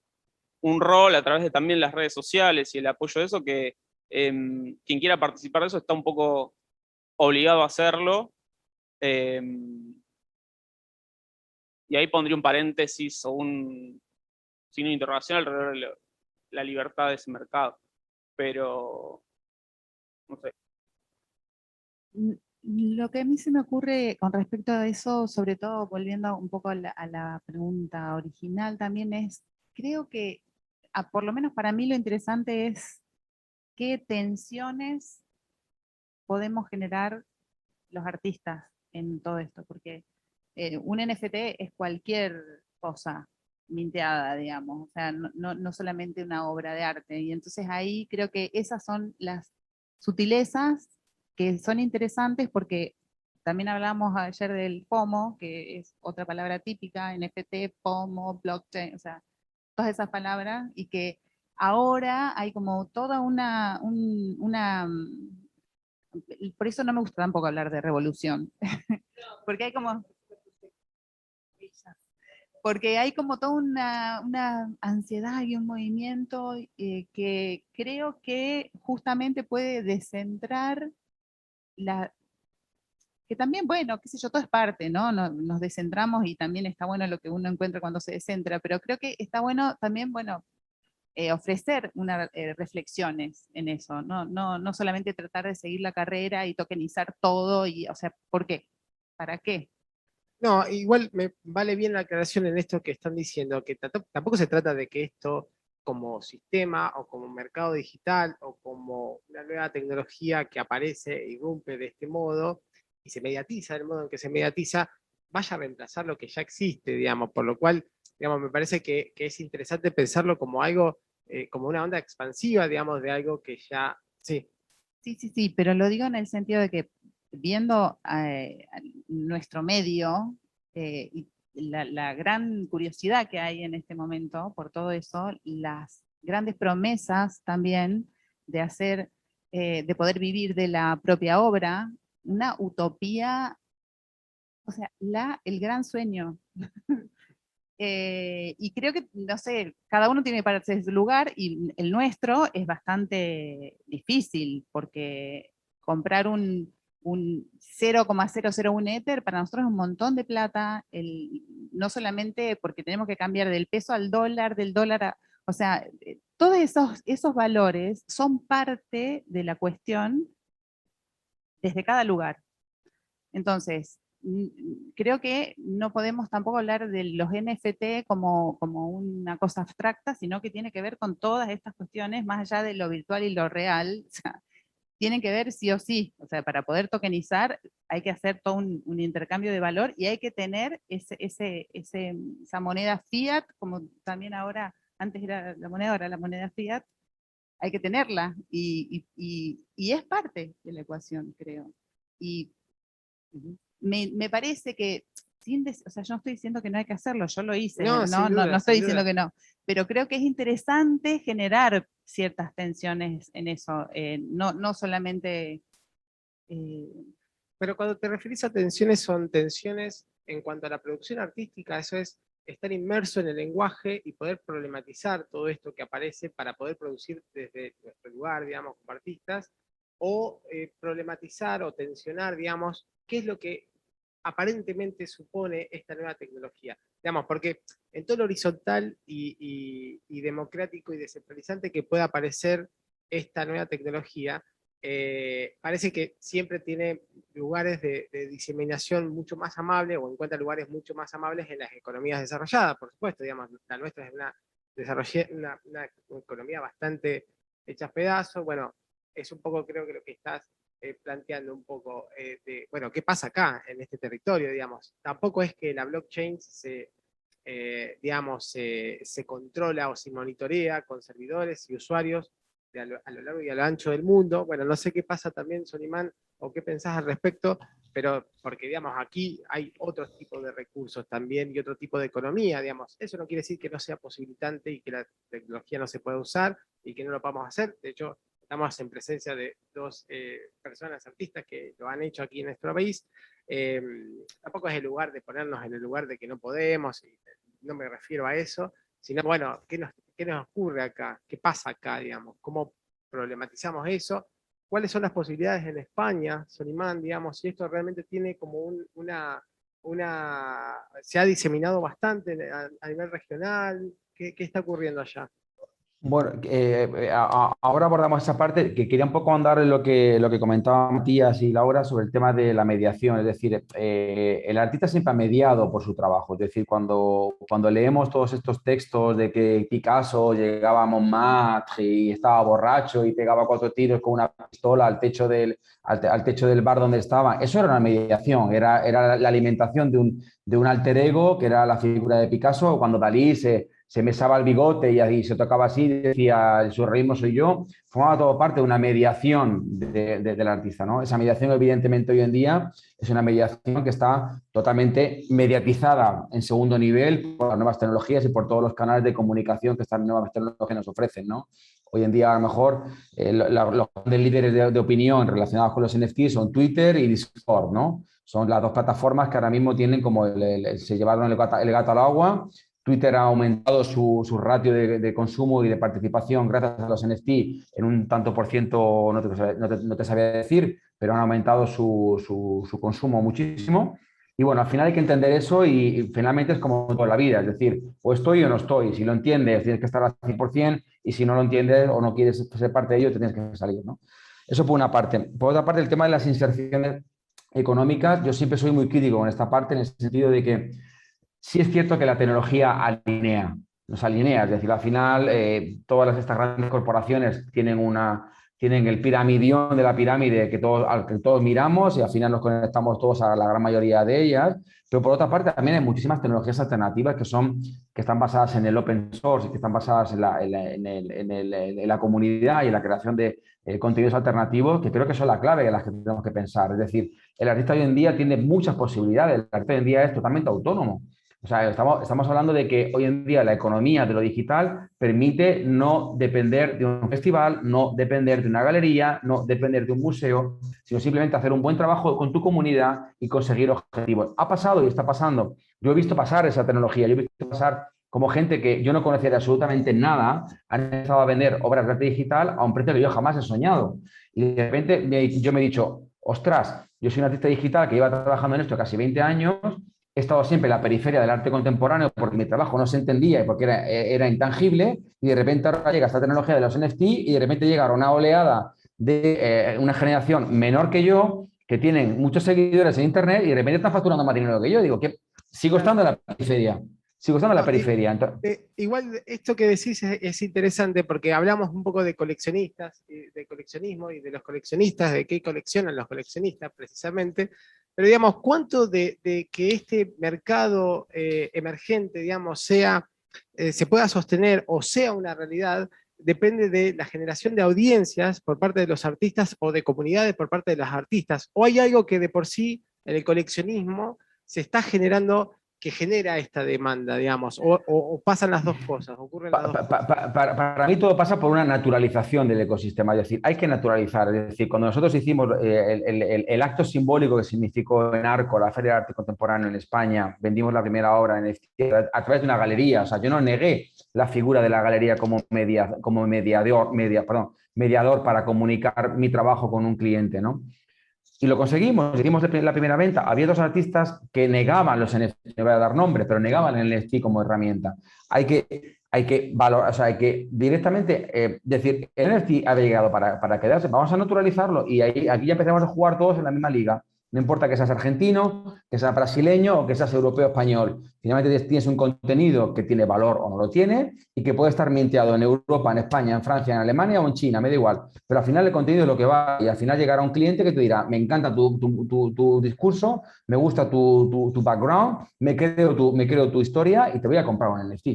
rol a través de también las redes sociales y el apoyo de eso, que quien quiera participar de eso está un poco obligado a hacerlo. Y ahí pondría un paréntesis o un signo de interrogación alrededor de la libertad de ese mercado. Pero, no sé. Lo que a mí se me ocurre con respecto a eso, sobre todo volviendo un poco a la pregunta original, también es, creo que, por lo menos para mí lo interesante es qué tensiones podemos generar los artistas en todo esto, porque un NFT es cualquier cosa minteada, digamos, o sea, no solamente una obra de arte, y entonces ahí creo que esas son las sutilezas que son interesantes, porque también hablamos ayer del POMO, que es otra palabra típica, NFT, POMO, blockchain, o sea, todas esas palabras, y que ahora hay como toda por eso no me gusta tampoco hablar de revolución, porque hay como toda una ansiedad y un movimiento que creo que justamente puede descentrar que también, bueno, qué sé yo, todo es parte, ¿no? Nos descentramos y también está bueno lo que uno encuentra cuando se descentra, pero creo que está bueno también, bueno, ofrecer unas reflexiones en eso, no solamente tratar de seguir la carrera y tokenizar todo, y, o sea, ¿por qué? ¿Para qué? No, igual me vale bien la aclaración en esto que están diciendo, que tampoco se trata de que esto como sistema o como mercado digital o como una nueva tecnología que aparece e irrumpe de este modo y se mediatiza del modo en que se mediatiza, vaya a reemplazar lo que ya existe, digamos, por lo cual, digamos, me parece que es interesante pensarlo como algo, como una onda expansiva, digamos, de algo que ya, sí. Sí, pero lo digo en el sentido de que viendo nuestro medio y la gran curiosidad que hay en este momento por todo eso, las grandes promesas también de hacer, de poder vivir de la propia obra, una utopía o sea, el gran sueño. Y creo que, no sé, cada uno tiene que pararse en su lugar y el nuestro es bastante difícil porque comprar un 0,001 Ether para nosotros es un montón de plata, no solamente porque tenemos que cambiar del peso al dólar, del dólar a... O sea, todos esos valores son parte de la cuestión desde cada lugar. Entonces, creo que no podemos tampoco hablar de los NFT como una cosa abstracta, sino que tiene que ver con todas estas cuestiones, más allá de lo virtual y lo real, o sea, tienen que ver sí o sí. O sea, para poder tokenizar hay que hacer todo un intercambio de valor y hay que tener esa moneda fiat, como también ahora, antes era la moneda, ahora la moneda fiat, hay que tenerla y es parte de la ecuación, creo. Y me parece que, o sea, yo no estoy diciendo que no hay que hacerlo, yo lo hice, No, sin duda, no estoy sin diciendo duda. que no, pero creo que es interesante generar ciertas tensiones en eso, no solamente... Pero cuando te referís a tensiones, son tensiones en cuanto a la producción artística, eso es estar inmerso en el lenguaje y poder problematizar todo esto que aparece para poder producir desde nuestro lugar, digamos, como artistas, o problematizar o tensionar, digamos, qué es lo que aparentemente supone esta nueva tecnología. Digamos, porque en todo lo horizontal y democrático y descentralizante que pueda aparecer esta nueva tecnología, parece que siempre tiene lugares de diseminación mucho más amable o encuentra lugares mucho más amables en las economías desarrolladas, por supuesto, digamos, la nuestra es una economía bastante hecha a pedazos, bueno, es un poco creo que lo que estás planteando un poco bueno, ¿qué pasa acá en este territorio, digamos? Tampoco es que la blockchain digamos, se controla o se monitorea con servidores y usuarios a lo largo y a lo ancho del mundo. Bueno, no sé qué pasa también, Solimán, o qué pensás al respecto, pero porque, digamos, aquí hay otro tipo de recursos también y otro tipo de economía, digamos. Eso no quiere decir que no sea posibilitante y que la tecnología no se pueda usar y que no lo podamos hacer. De hecho, estamos en presencia de dos personas artistas que lo han hecho aquí en nuestro país. Tampoco es el lugar de ponernos en el lugar de que no podemos, y no me refiero a eso, sino, bueno, ¿qué nos ocurre acá? ¿Qué pasa acá, digamos? ¿Cómo problematizamos eso? ¿Cuáles son las posibilidades en España, Solimán, digamos, si esto realmente tiene como se ha diseminado bastante a nivel regional? ¿Qué está ocurriendo allá? Bueno, ahora abordamos esa parte, que quería un poco andar en lo que comentaba Matías y Laura sobre el tema de la mediación. Es decir, el artista siempre ha mediado por su trabajo. Es decir, cuando leemos todos estos textos de que Picasso llegaba a Montmartre y estaba borracho y pegaba 4 tiros con una pistola al techo del bar donde estaba, eso era una mediación, era la alimentación de un alter ego, que era la figura de Picasso. Cuando Dalí se mesaba el bigote y se tocaba así, decía, el surrealismo soy yo, formaba todo parte de una mediación del artista, ¿no? Esa mediación, evidentemente, hoy en día es una mediación que está totalmente mediatizada en segundo nivel por las nuevas tecnologías y por todos los canales de comunicación que estas nuevas tecnologías nos ofrecen, ¿no? Hoy en día, a lo mejor, los líderes de opinión relacionados con los NFT son Twitter y Discord, ¿no? Son las dos plataformas que ahora mismo tienen como se llevaron el gato al agua. Twitter ha aumentado su ratio de consumo y de participación gracias a los NFT en un tanto por ciento, no te sabía decir, pero han aumentado su consumo muchísimo. Y bueno, al final hay que entender eso y finalmente es como toda la vida, es decir, o estoy o no estoy. Si lo entiendes, tienes que estar al 100%, y si no lo entiendes o no quieres ser parte de ello, te tienes que salir, ¿no? Eso por una parte. Por otra parte, el tema de las inserciones económicas, yo siempre soy muy crítico en esta parte, en el sentido de que sí es cierto que la tecnología nos alinea, es decir, al final todas estas grandes corporaciones tienen el piramidión de la pirámide al que todos miramos y al final nos conectamos todos a la gran mayoría de ellas, pero por otra parte también hay muchísimas tecnologías alternativas que están basadas en el open source y que están basadas en la comunidad y en la creación de contenidos alternativos, que creo que son la clave en las que tenemos que pensar. Es decir, el artista hoy en día tiene muchas posibilidades, el artista hoy en día es totalmente autónomo. O sea, estamos hablando de que hoy en día la economía de lo digital permite no depender de un festival, no depender de una galería, no depender de un museo, sino simplemente hacer un buen trabajo con tu comunidad y conseguir objetivos. Ha pasado y está pasando. Yo he visto pasar esa tecnología, yo he visto pasar como gente que yo no conocía de absolutamente nada, han empezado a vender obras de arte digital a un precio que yo jamás he soñado. Y de repente yo me he dicho, ostras, yo soy un artista digital que lleva trabajando en esto casi 20 años, he estado siempre en la periferia del arte contemporáneo porque mi trabajo no se entendía y porque era intangible, y de repente ahora llega esta tecnología de los NFT y de repente llega una oleada de una generación menor que yo, que tienen muchos seguidores en Internet y de repente están facturando más dinero que yo. Digo, que sigo estando en la periferia. Sigo estando en la periferia. Igual esto que decís es interesante porque hablamos un poco de coleccionistas, de coleccionismo y de los coleccionistas, de qué coleccionan los coleccionistas precisamente, pero digamos, ¿cuánto de que este mercado emergente, digamos, se pueda sostener o sea una realidad, depende de la generación de audiencias por parte de los artistas o de comunidades por parte de los artistas? ¿O hay algo que de por sí en el coleccionismo se está generando, que genera esta demanda, digamos, o pasan las dos cosas, ocurren las dos cosas? Para mí todo pasa por una naturalización del ecosistema, es decir, hay que naturalizar, es decir, cuando nosotros hicimos el acto simbólico que significó en Arco, la Feria de Arte Contemporáneo en España, vendimos la primera obra a través de una galería, o sea, yo no negué la figura de la galería como mediador para comunicar mi trabajo con un cliente, ¿no? Y lo conseguimos, hicimos la primera venta. Había dos artistas que negaban los NFT, no voy a dar nombre, pero negaban el NFT como herramienta. Hay que valorar, o sea, hay que directamente decir, el NFT ha llegado para quedarse, vamos a naturalizarlo y aquí ya empezamos a jugar todos en la misma liga. No importa que seas argentino, que seas brasileño o que seas europeo o español. Finalmente tienes un contenido que tiene valor o no lo tiene y que puede estar minteado en Europa, en España, en Francia, en Alemania o en China, me da igual. Pero al final el contenido es lo que va y al final llegará un cliente que te dirá, me encanta tu discurso, me gusta tu background, me creo tu historia y te voy a comprar un NFT.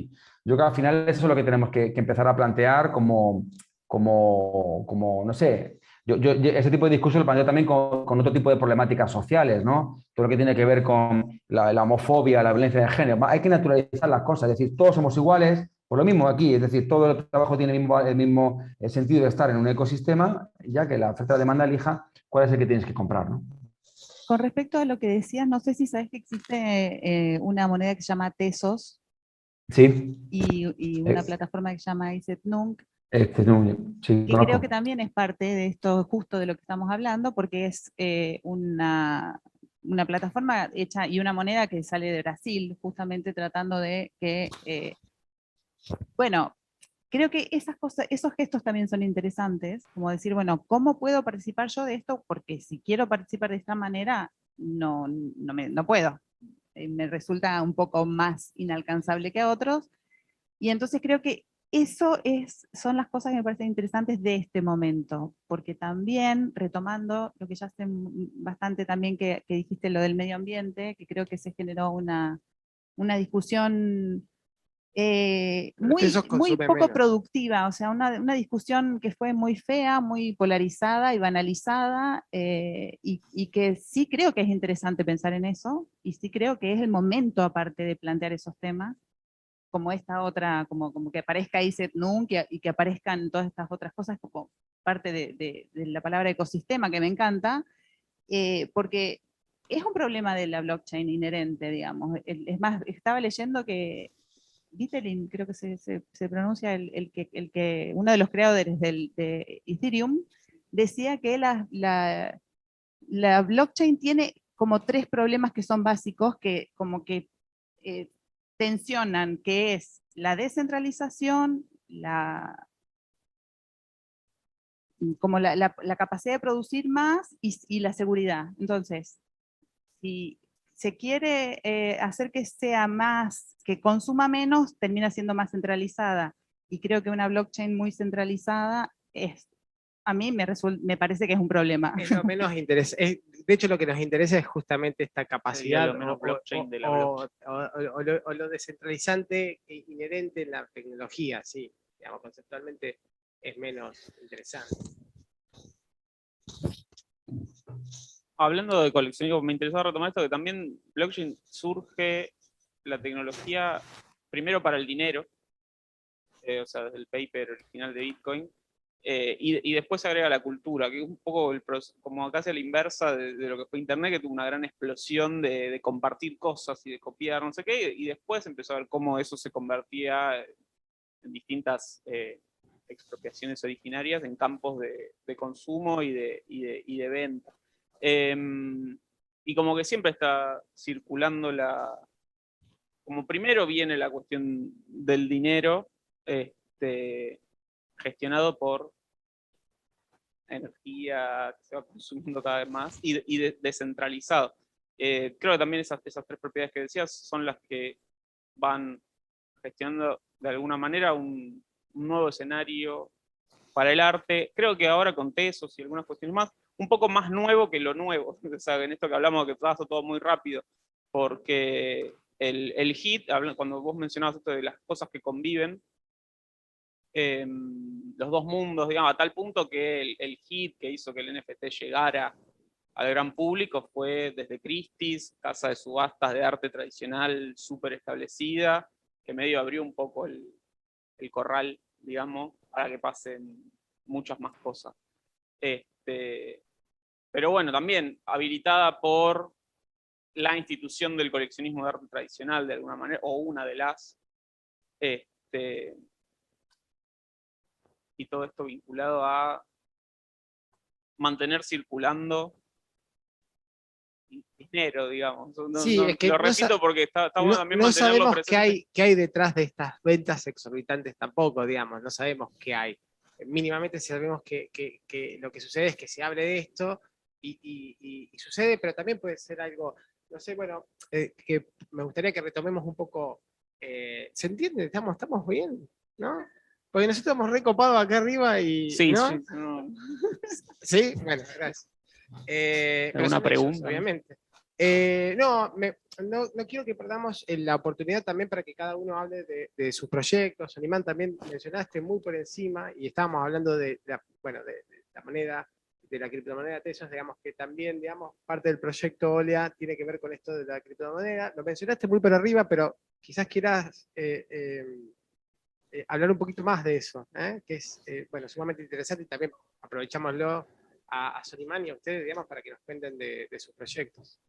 Yo creo que al final eso es lo que tenemos que empezar a plantear como no sé, ese tipo de discurso lo planteo también con otro tipo de problemáticas sociales, ¿no? Todo lo que tiene que ver con la homofobia, la violencia de género. Hay que naturalizar las cosas, es decir, todos somos iguales, por lo mismo aquí, es decir, todo el trabajo tiene el mismo sentido de estar en un ecosistema, ya que la oferta y la demanda elija cuál es el que tienes que comprar, ¿no? Con respecto a lo que decías, no sé si sabes que existe una moneda que se llama Tesos Sí. y una plataforma que se llama ISETNUNC, Sí, que creo que también es parte de esto, justo de lo que estamos hablando, porque es una plataforma hecha y una moneda que sale de Brasil, justamente tratando de que, bueno, creo que esas cosas, esos gestos también son interesantes, como decir, bueno, ¿cómo puedo participar yo de esto? Porque si quiero participar de esta manera, no puedo. Me resulta un poco más inalcanzable que a otros. Y entonces creo que son las cosas que me parecen interesantes de este momento, porque también, retomando lo que ya hace bastante también que dijiste, lo del medio ambiente, que creo que se generó una discusión muy poco productiva, o sea, una discusión que fue muy fea, muy polarizada y banalizada, y que sí creo que es interesante pensar en eso, y sí creo que es el momento aparte de plantear esos temas, como esta otra, como que aparezca ISETNUNC y que aparezcan todas estas otras cosas como parte de la palabra ecosistema, que me encanta, porque es un problema de la blockchain inherente, digamos. Es más, estaba leyendo que Vitalik, creo que se pronuncia uno de los creadores de Ethereum, decía que la blockchain tiene como 3 problemas que son básicos, que como que tensionan, que es la descentralización, como la capacidad de producir más y la seguridad. Entonces, si se quiere hacer que sea más, que consuma menos, termina siendo más centralizada. Y creo que una blockchain muy centralizada a mí me parece que es un problema. Es lo menos de hecho, lo que nos interesa es justamente esta capacidad o lo descentralizante inherente en la tecnología, sí. Digamos, conceptualmente es menos interesante. Hablando de coleccionismo, me interesaba retomar esto, que también blockchain surge la tecnología, primero para el dinero, o sea, desde el paper original de Bitcoin, y después se agrega la cultura, que es un poco como casi a la inversa de lo que fue Internet, que tuvo una gran explosión de compartir cosas y de copiar no sé qué, y después empezó a ver cómo eso se convertía en distintas expropiaciones originarias en campos de consumo y de venta. Y como que siempre está circulando como primero viene la cuestión del dinero, gestionado por energía que se va consumiendo cada vez más y descentralizado. Creo que también esas tres propiedades que decías son las que van gestionando de alguna manera un nuevo escenario para el arte. Creo que ahora con Tesos y algunas cuestiones más, un poco más nuevo que lo nuevo. O sea, en esto que hablamos de que pasa todo muy rápido, porque el hit, cuando vos mencionabas esto de las cosas que conviven, los dos mundos, digamos, a tal punto que el hit que hizo que el NFT llegara al gran público fue desde Christie's, casa de subastas de arte tradicional súper establecida, que medio abrió un poco el corral, digamos, para que pasen muchas más cosas. Pero bueno, también habilitada por la institución del coleccionismo de arte tradicional, de alguna manera, o una de las. Y todo esto vinculado a mantener circulando dinero, digamos. Sí, es que lo repito porque está bueno también no mantenerlo sabemos presente. qué hay detrás de estas ventas exorbitantes tampoco, digamos, no sabemos qué hay. Mínimamente sabemos que lo que sucede es que se hable de esto y sucede, pero también puede ser algo, no sé, bueno, que me gustaría que retomemos un poco, ¿se entiende? ¿Estamos bien? ¿No? Porque nosotros estamos recopados acá arriba y... Sí, ¿no? sí. No. Sí, bueno, gracias. Pero ¿Alguna son pregunta? hechos, obviamente. No quiero que perdamos la oportunidad también para que cada uno hable de sus proyectos. Solimán, también mencionaste muy por encima y estábamos hablando de la moneda, de la criptomoneda Tesos, digamos que también, digamos, parte del proyecto OLEA tiene que ver con esto de la criptomoneda. Lo mencionaste muy por arriba, pero quizás quieras hablar un poquito más de eso, que es sumamente interesante y también aprovechámoslo a Solimán y a ustedes, digamos, para que nos cuenten de sus proyectos.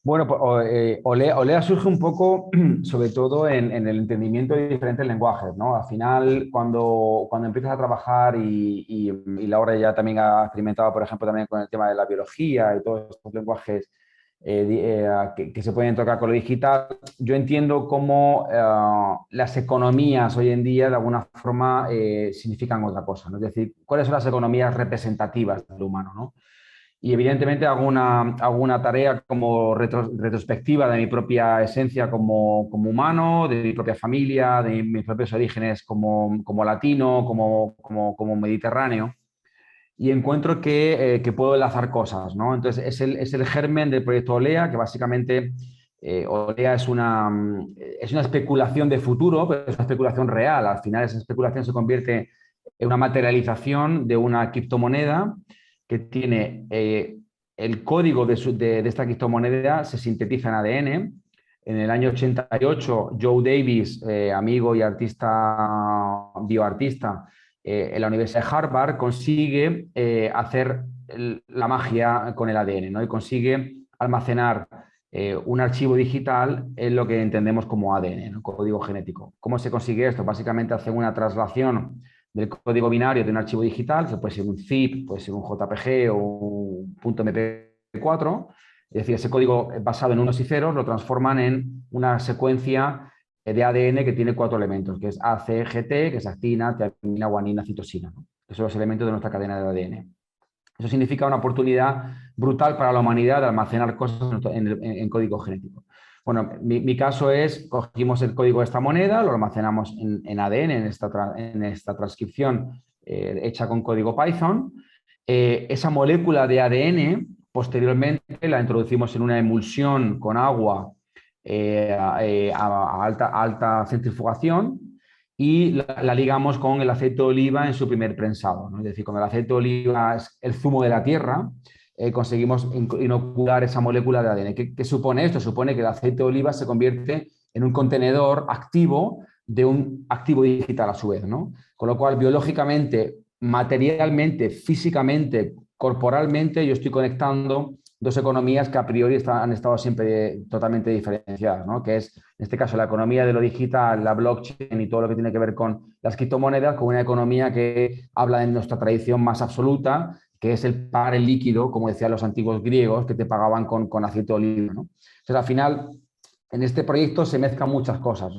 Bueno, pues, OLEA surge un poco, sobre todo en el entendimiento de diferentes lenguajes, ¿no? Al final, cuando empiezas a trabajar y Laura ya también ha experimentado, por ejemplo, también con el tema de la biología y todos estos lenguajes que se pueden tocar con lo digital, yo entiendo cómo las economías hoy en día, de alguna forma, significan otra cosa, ¿no? Es decir, cuáles son las economías representativas del humano, ¿no? Y evidentemente hago una tarea como retrospectiva de mi propia esencia como humano, de mi propia familia, de mis propios orígenes como latino, como mediterráneo. Y encuentro que puedo enlazar cosas, ¿no? Entonces es el germen del proyecto OLEA, que básicamente OLEA es una especulación de futuro, pero es una especulación real. Al final esa especulación se convierte en una materialización de una criptomoneda que tiene el código de esta criptomoneda se sintetiza en ADN. En el año 88, Joe Davis, amigo y bioartista, en la Universidad de Harvard, consigue hacer la magia con el ADN, ¿no? Y consigue almacenar un archivo digital en lo que entendemos como ADN, ¿no? Código genético. ¿Cómo se consigue esto? Básicamente hace una traslación del código binario de un archivo digital, que puede ser un zip, puede ser un JPG o un .mp4, es decir, ese código basado en unos y ceros lo transforman en una secuencia de ADN que tiene 4 elementos, que es ACGT, que es actina, tiamina, guanina, citosina, ¿no? Esos son los elementos de nuestra cadena de ADN. Eso significa una oportunidad brutal para la humanidad de almacenar cosas en código genético. Bueno, mi caso es, cogimos el código de esta moneda, lo almacenamos en ADN, en esta transcripción hecha con código Python. Esa molécula de ADN, posteriormente la introducimos en una emulsión con agua a alta centrifugación y la ligamos con el aceite de oliva en su primer prensado, ¿no? Es decir, cuando el aceite de oliva es el zumo de la tierra conseguimos inocular esa molécula de ADN. ¿Qué supone esto? Supone que el aceite de oliva se convierte en un contenedor activo de un activo digital a su vez, ¿no? Con lo cual, biológicamente, materialmente, físicamente, corporalmente, yo estoy conectando dos economías que a priori han estado siempre totalmente diferenciadas, ¿no? Que es, en este caso, la economía de lo digital, la blockchain y todo lo que tiene que ver con las criptomonedas, con una economía que habla de nuestra tradición más absoluta, que es el pagar el líquido, como decían los antiguos griegos, que te pagaban con aceite de oliva, ¿no? Entonces, al final, en este proyecto se mezclan muchas cosas.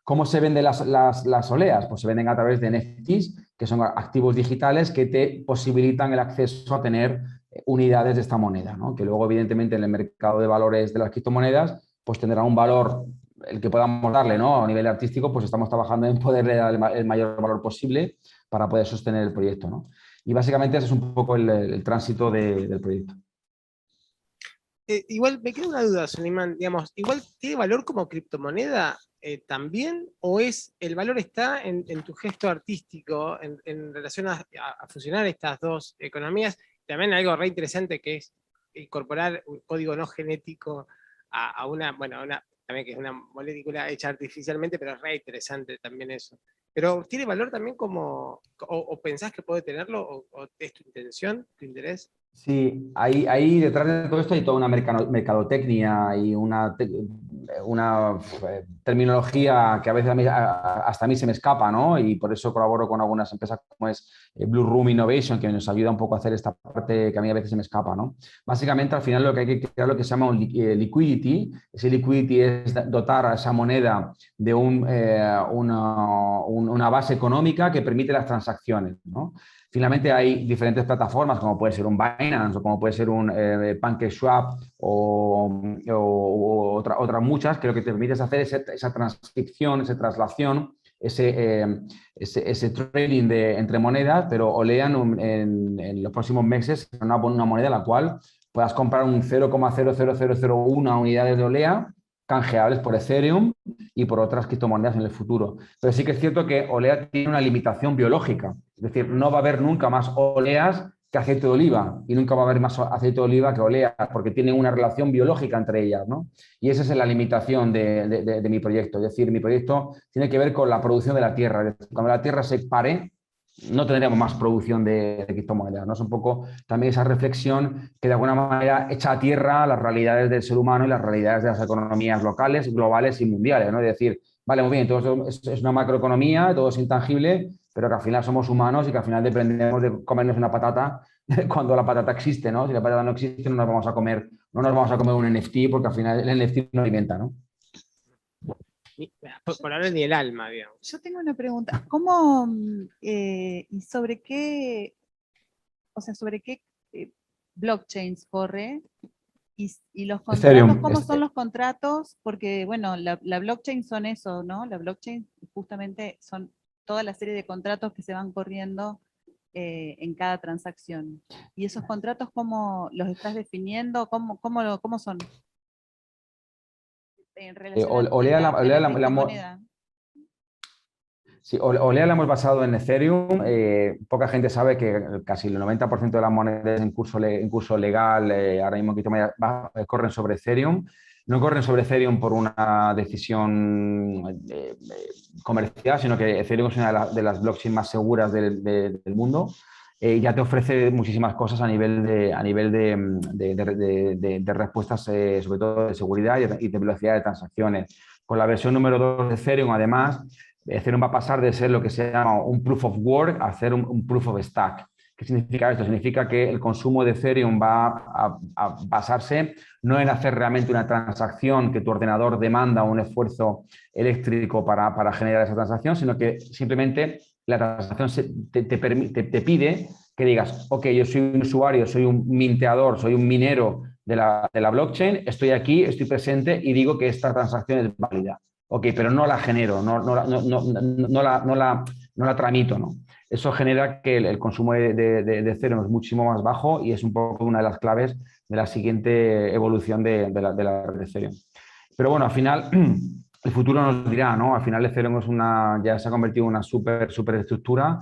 ¿Cómo se venden las oleas? Pues se venden a través de NFTs, que son activos digitales que te posibilitan el acceso a tener unidades de esta moneda, ¿no? Que luego, evidentemente, en el mercado de valores de las criptomonedas, pues tendrá un valor, el que podamos darle, ¿no? A nivel artístico, pues estamos trabajando en poderle dar el mayor valor posible para poder sostener el proyecto, ¿no? Y básicamente ese es un poco el tránsito del proyecto. Igual me queda una duda, Solimán, digamos, igual tiene valor como criptomoneda también, o es el valor está en tu gesto artístico en relación a fusionar estas dos economías. También algo re interesante que es incorporar un código no genético a una, bueno, también que es una molécula hecha artificialmente, pero es re interesante también eso. Pero ¿tiene valor también como, o pensás que puede tenerlo, o es tu intención, tu interés? Sí, ahí detrás de todo esto hay toda una mercadotecnia y una terminología que a veces hasta a mí se me escapa, ¿no? Y por eso colaboro con algunas empresas como es Blue Room Innovation, que nos ayuda un poco a hacer esta parte que a mí a veces se me escapa, ¿no? Básicamente, al final lo que hay que crear lo que se llama un liquidity. Ese liquidity es dotar a esa moneda de una base económica que permite las transacciones, ¿no? Finalmente hay diferentes plataformas, como puede ser un Binance o como puede ser un PancakeSwap o otras muchas, que lo que te permite es hacer esa transcripción, esa traslación, ese trading entre monedas, pero Olean en los próximos meses una moneda en la cual puedas comprar un 0,00001 unidades de Olea canjeables por Ethereum y por otras criptomonedas en el futuro. Pero sí que es cierto que Olea tiene una limitación biológica. Es decir, no va a haber nunca más oleas que aceite de oliva y nunca va a haber más aceite de oliva que oleas porque tienen una relación biológica entre ellas, ¿no? Y esa es la limitación de mi proyecto. Es decir, mi proyecto tiene que ver con la producción de la tierra. Es decir, cuando la tierra se pare, no tendremos más producción de criptomonedas, ¿no? Es un poco también esa reflexión que de alguna manera echa a tierra las realidades del ser humano y las realidades de las economías locales, globales y mundiales, ¿no? Es decir, vale, muy bien, todo esto es una macroeconomía, todo es intangible, pero que al final somos humanos y que al final dependemos de comernos una patata cuando la patata existe, ¿no? Si la patata no existe, no nos vamos a comer un NFT porque al final el NFT no alimenta, ¿no? Por ahora ni el alma, digamos. Yo tengo una pregunta. ¿Cómo y sobre qué, o sea, sobre qué blockchains corre? Y los contratos, Ethereum, ¿cómo son los contratos? Porque, bueno, la blockchain son eso, ¿no? La blockchain justamente son toda la serie de contratos que se van corriendo en cada transacción. ¿Y esos contratos cómo los estás definiendo? ¿Cómo son? En relación Olea a la la criptomoneda. Sí, Olea la hemos basado en Ethereum. Poca gente sabe que casi el 90% de las monedas en curso legal ahora mismo corren sobre Ethereum. No corren sobre Ethereum por una decisión comercial, sino que Ethereum es una de las blockchains más seguras del mundo. Ya te ofrece muchísimas cosas a nivel de respuestas, sobre todo de seguridad y de velocidad de transacciones. Con la versión número 2 de Ethereum, además, Ethereum va a pasar de ser lo que se llama un proof of work a ser un proof of stack. ¿Qué significa esto? Significa que el consumo de Ethereum va a basarse no en hacer realmente una transacción que tu ordenador demanda un esfuerzo eléctrico para generar esa transacción, sino que simplemente la transacción te pide que digas, ok, yo soy un usuario, soy un minteador, soy un minero de la blockchain, estoy aquí, estoy presente y digo que esta transacción es válida. Ok, pero no la genero, no la tramito, ¿no? Eso genera que el consumo de Ethereum es muchísimo más bajo y es un poco una de las claves de la siguiente evolución de la red de Ethereum. Pero bueno, al final el futuro nos dirá, ¿no? Al final Ethereum ya se ha convertido en una superestructura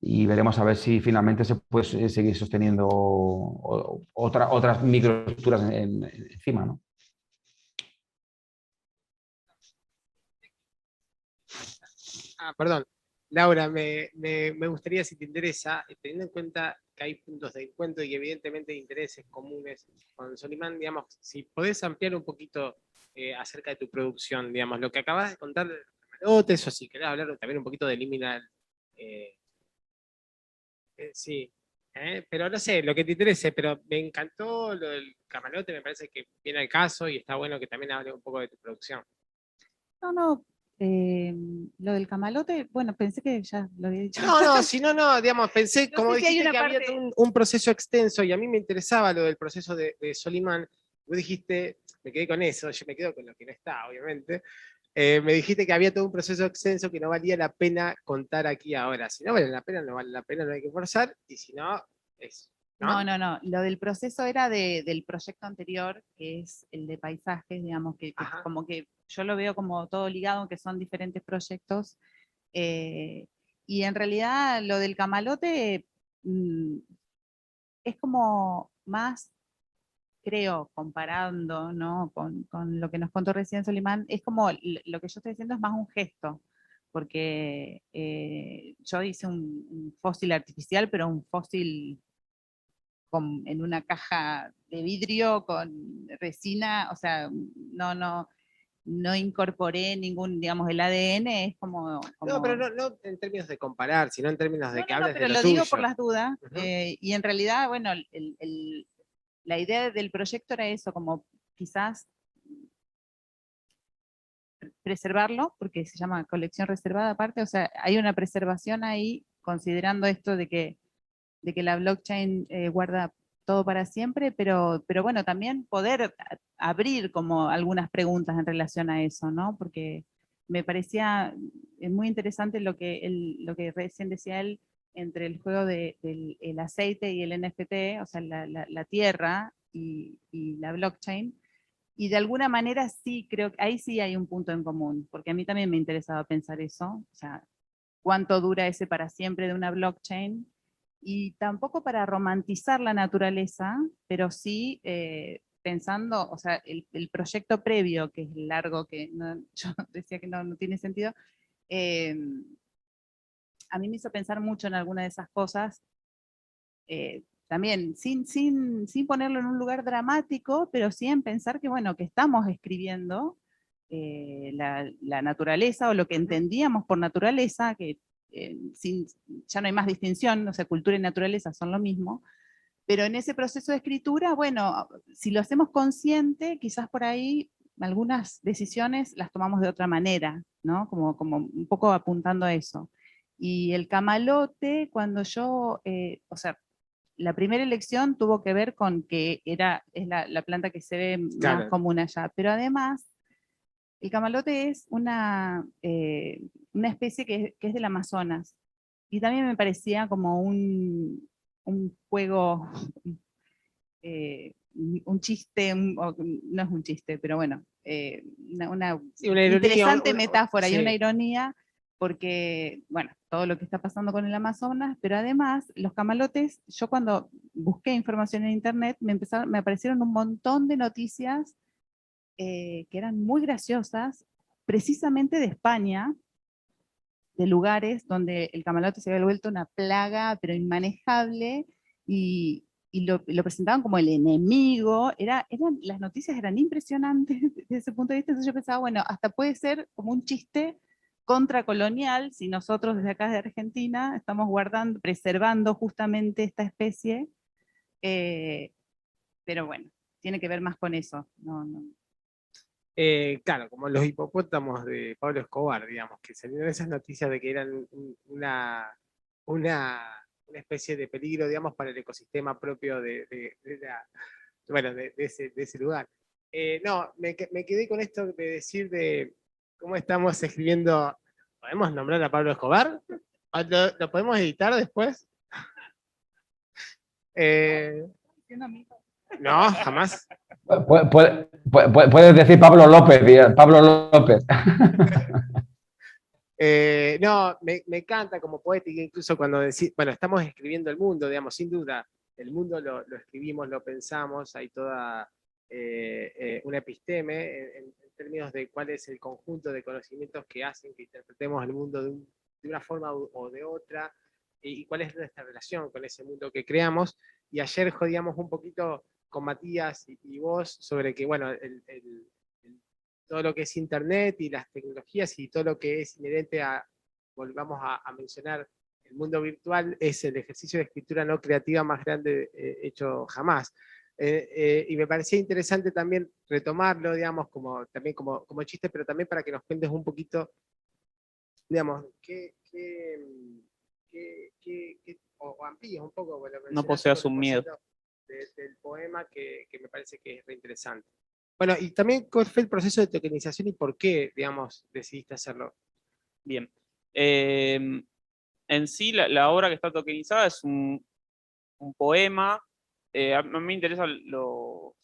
y veremos a ver si finalmente se puede seguir sosteniendo otras microestructuras encima, ¿no? Perdón. Laura, me gustaría, si te interesa, teniendo en cuenta que hay puntos de encuentro y evidentemente intereses comunes con Solimán, digamos, si podés ampliar un poquito acerca de tu producción, digamos, lo que acabas de contar de los camarotes, o si querés hablar también un poquito de Liminal. Sí, pero no sé, lo que te interese, pero me encantó lo del camarote, me parece que viene al caso y está bueno que también hable un poco de tu producción. No, lo del camalote, bueno, pensé que ya lo había dicho. No, digamos, pensé, No como sé si hay dijiste una que había parte- un proceso extenso y a mí me interesaba lo del proceso de Solimán, vos dijiste, me quedé con eso, yo me quedo con lo que no está, obviamente, me dijiste que había todo un proceso extenso que no valía la pena contar aquí ahora. Si no vale la pena, no vale la pena, no hay que forzar, y si no, es... ¿no? No. Lo del proceso era del proyecto anterior, que es el de paisajes, digamos, que Ajá. como que yo lo veo como todo ligado, que son diferentes proyectos. Y en realidad lo del camalote es como más, creo, comparando, ¿no? con lo que nos contó recién Solimán, es como lo que yo estoy diciendo es más un gesto, porque yo hice un fósil artificial, pero un fósil en una caja de vidrio con resina, o sea, no incorporé ningún, digamos, el ADN, es como... No, pero no en términos de comparar, sino en términos de que hables de pero lo lo tuyo. digo por las dudas, Ujú. y en realidad, bueno, la idea del proyecto era eso, como quizás preservarlo, porque se llama colección reservada aparte, o sea, hay una preservación ahí, considerando esto de que la blockchain guarda todo para siempre, pero bueno, también poder abrir como algunas preguntas en relación a eso, ¿no? Porque me parecía muy interesante lo que recién decía él entre el juego del el aceite y el NFT, o sea, la tierra y la blockchain. Y de alguna manera sí, creo que ahí sí hay un punto en común, porque a mí también me interesaba pensar eso, o sea, cuánto dura ese para siempre de una blockchain, y tampoco para romantizar la naturaleza, pero sí pensando, o sea, el proyecto previo, que es largo, que yo decía que no tiene sentido, eh, a mí me hizo pensar mucho en alguna de esas cosas, también sin ponerlo en un lugar dramático, pero sí en pensar que, bueno, que estamos escribiendo la naturaleza o lo que entendíamos por naturaleza, que ya no hay más distinción, o sea, cultura y naturaleza son lo mismo, pero en ese proceso de escritura, bueno, si lo hacemos consciente, quizás por ahí algunas decisiones las tomamos de otra manera, ¿no? Como un poco apuntando a eso. Y el camalote, cuando yo, o sea, la primera elección tuvo que ver con que es la planta que se ve Claro. más común allá, pero además el camalote es una especie que es del Amazonas, y también me parecía como un juego, un chiste, no es un chiste, pero bueno, una Sí, una ironía, interesante metáfora sí. y una ironía, porque, bueno, todo lo que está pasando con el Amazonas, pero además los camalotes, yo cuando busqué información en internet, me aparecieron un montón de noticias que eran muy graciosas, precisamente de España, de lugares donde el camalote se había vuelto una plaga, pero inmanejable, y lo presentaban como el enemigo. Las noticias eran impresionantes desde ese punto de vista. Entonces yo pensaba, bueno, hasta puede ser como un chiste contracolonial si nosotros desde acá de Argentina estamos preservando justamente esta especie, pero bueno, tiene que ver más con eso. Claro, como los hipopótamos de Pablo Escobar, digamos, que salieron esas noticias de que eran una especie de peligro, digamos, para el ecosistema propio de ese lugar. No, me quedé con esto de decir de cómo estamos escribiendo. ¿Podemos nombrar a Pablo Escobar? ¿Lo podemos editar después? No, jamás. Puedes decir Pablo López, Pablo López. No, me encanta como poética, incluso cuando decís, bueno, estamos escribiendo el mundo, digamos, sin duda, el mundo lo escribimos, lo pensamos, hay toda una episteme en términos de cuál es el conjunto de conocimientos que hacen que interpretemos el mundo de una forma o de otra, y cuál es nuestra relación con ese mundo que creamos. Y ayer jodíamos un poquito con Matías y vos sobre que, bueno, todo lo que es Internet y las tecnologías y todo lo que es inherente a, volvamos a mencionar, el mundo virtual es el ejercicio de escritura no creativa más grande hecho jamás. Y me parecía interesante también retomarlo, digamos, también como chiste, pero también para que nos cuentes un poquito, digamos, o amplíes un poco, bueno, No poseas un miedo. del poema que me parece que es reinteresante. Bueno, y también cuál fue el proceso de tokenización y por qué, digamos, decidiste hacerlo. Bien. En sí, la obra que está tokenizada es un poema. A mí me interesan los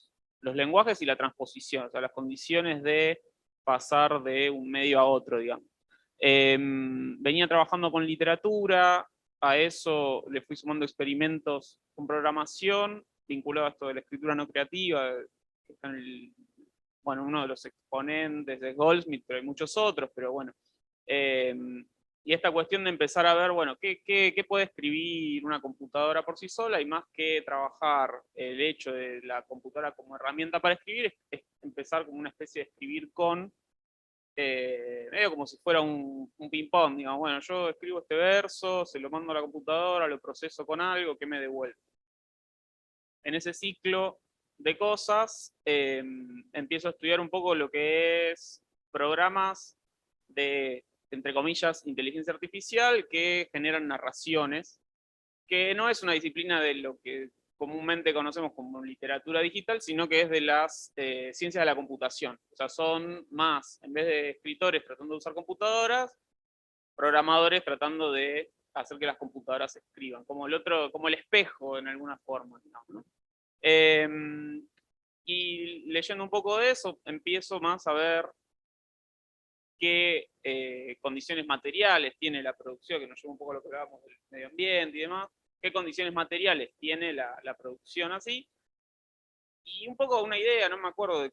lenguajes y la transposición, o sea, las condiciones de pasar de un medio a otro, digamos. Venía trabajando con literatura, a eso le fui sumando experimentos con programación, vinculado a esto de la escritura no creativa, que está en bueno, uno de los exponentes de Goldsmith, pero hay muchos otros, pero bueno. Y esta cuestión de empezar a ver, bueno, ¿qué puede escribir una computadora por sí sola? Y más que trabajar el hecho de la computadora como herramienta para escribir, es empezar como una especie de escribir con, medio como si fuera un ping-pong, digamos, bueno, yo escribo este verso, se lo mando a la computadora, lo proceso con algo, ¿qué me devuelve? En ese ciclo de cosas, empiezo a estudiar un poco lo que es programas de, entre comillas, inteligencia artificial que generan narraciones, que no es una disciplina de lo que comúnmente conocemos como literatura digital, sino que es de las ciencias de la computación. O sea, son más, en vez de escritores tratando de usar computadoras, programadores tratando de hacer que las computadoras escriban, como el espejo en alguna forma, digamos, ¿no? Y leyendo un poco de eso, empiezo más a ver qué condiciones materiales tiene la producción, que nos lleva un poco a lo que hablábamos del medio ambiente y demás, qué condiciones materiales tiene la producción así, y un poco una idea, no me acuerdo,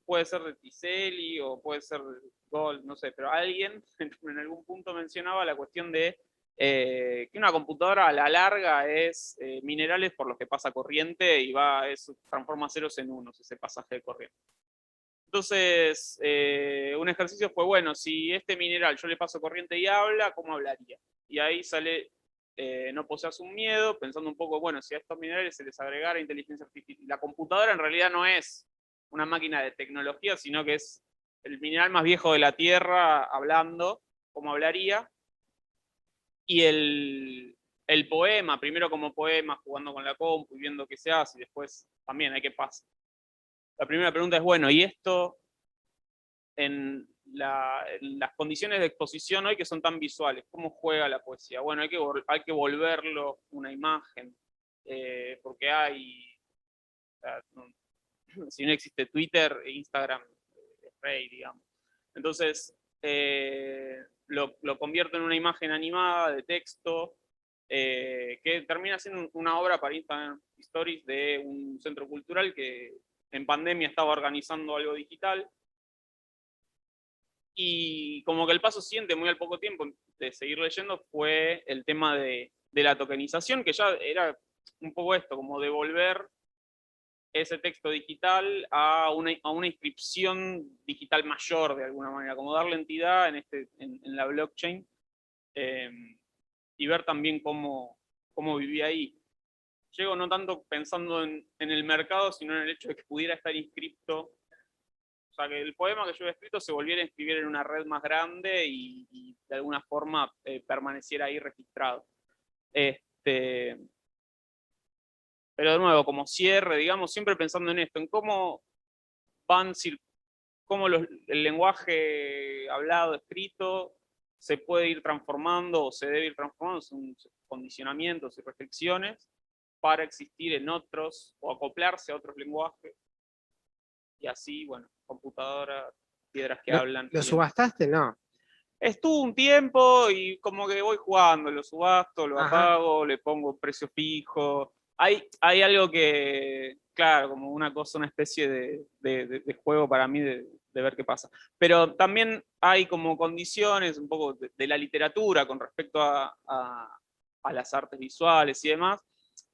puede ser de Tiselli o puede ser de Gold, no sé, pero alguien en algún punto mencionaba la cuestión de que una computadora a la larga es minerales por los que pasa corriente y transforma ceros en unos ese pasaje de corriente. Entonces, un ejercicio fue, bueno, si este mineral yo le paso corriente y habla, ¿cómo hablaría? Y ahí sale No poseas un miedo, pensando un poco, bueno, si a estos minerales se les agregara inteligencia artificial. La computadora en realidad no es una máquina de tecnología, sino que es el mineral más viejo de la Tierra hablando, ¿cómo hablaría? Y el poema, primero como poema, jugando con la compu y viendo qué se hace, y después también hay que pasar. La primera pregunta es, bueno, ¿y esto en las condiciones de exposición hoy que son tan visuales? ¿Cómo juega la poesía? Bueno, hay que volverlo una imagen, porque o sea, si no existe Twitter, Instagram es rey, digamos. Entonces, lo convierto en una imagen animada de texto, que termina siendo una obra para Instagram Stories de un centro cultural que en pandemia estaba organizando algo digital. Y como que el paso siguiente, muy al poco tiempo de seguir leyendo, fue el tema de la tokenización, que ya era un poco esto, como devolver ese texto digital a una inscripción digital mayor de alguna manera, como darle entidad en la blockchain, y ver también cómo vivía ahí. Llego no tanto pensando en el mercado, sino en el hecho de que pudiera estar inscripto, o sea, que el poema que yo había escrito se volviera a inscribir en una red más grande y de alguna forma permaneciera ahí registrado. Pero de nuevo, como cierre, digamos, siempre pensando en esto, en cómo el lenguaje hablado, escrito, se puede ir transformando o se debe ir transformando según condicionamientos y restricciones para existir en otros o acoplarse a otros lenguajes. Y así, bueno, computadoras, piedras que hablan. ¿Lo subastaste? No. Estuvo un tiempo y como que voy jugando, lo subasto, lo Ajá. apago, le pongo precio fijo. Hay algo que, claro, como una cosa, una especie de juego para mí de ver qué pasa. Pero también hay como condiciones un poco de la literatura con respecto a las artes visuales y demás.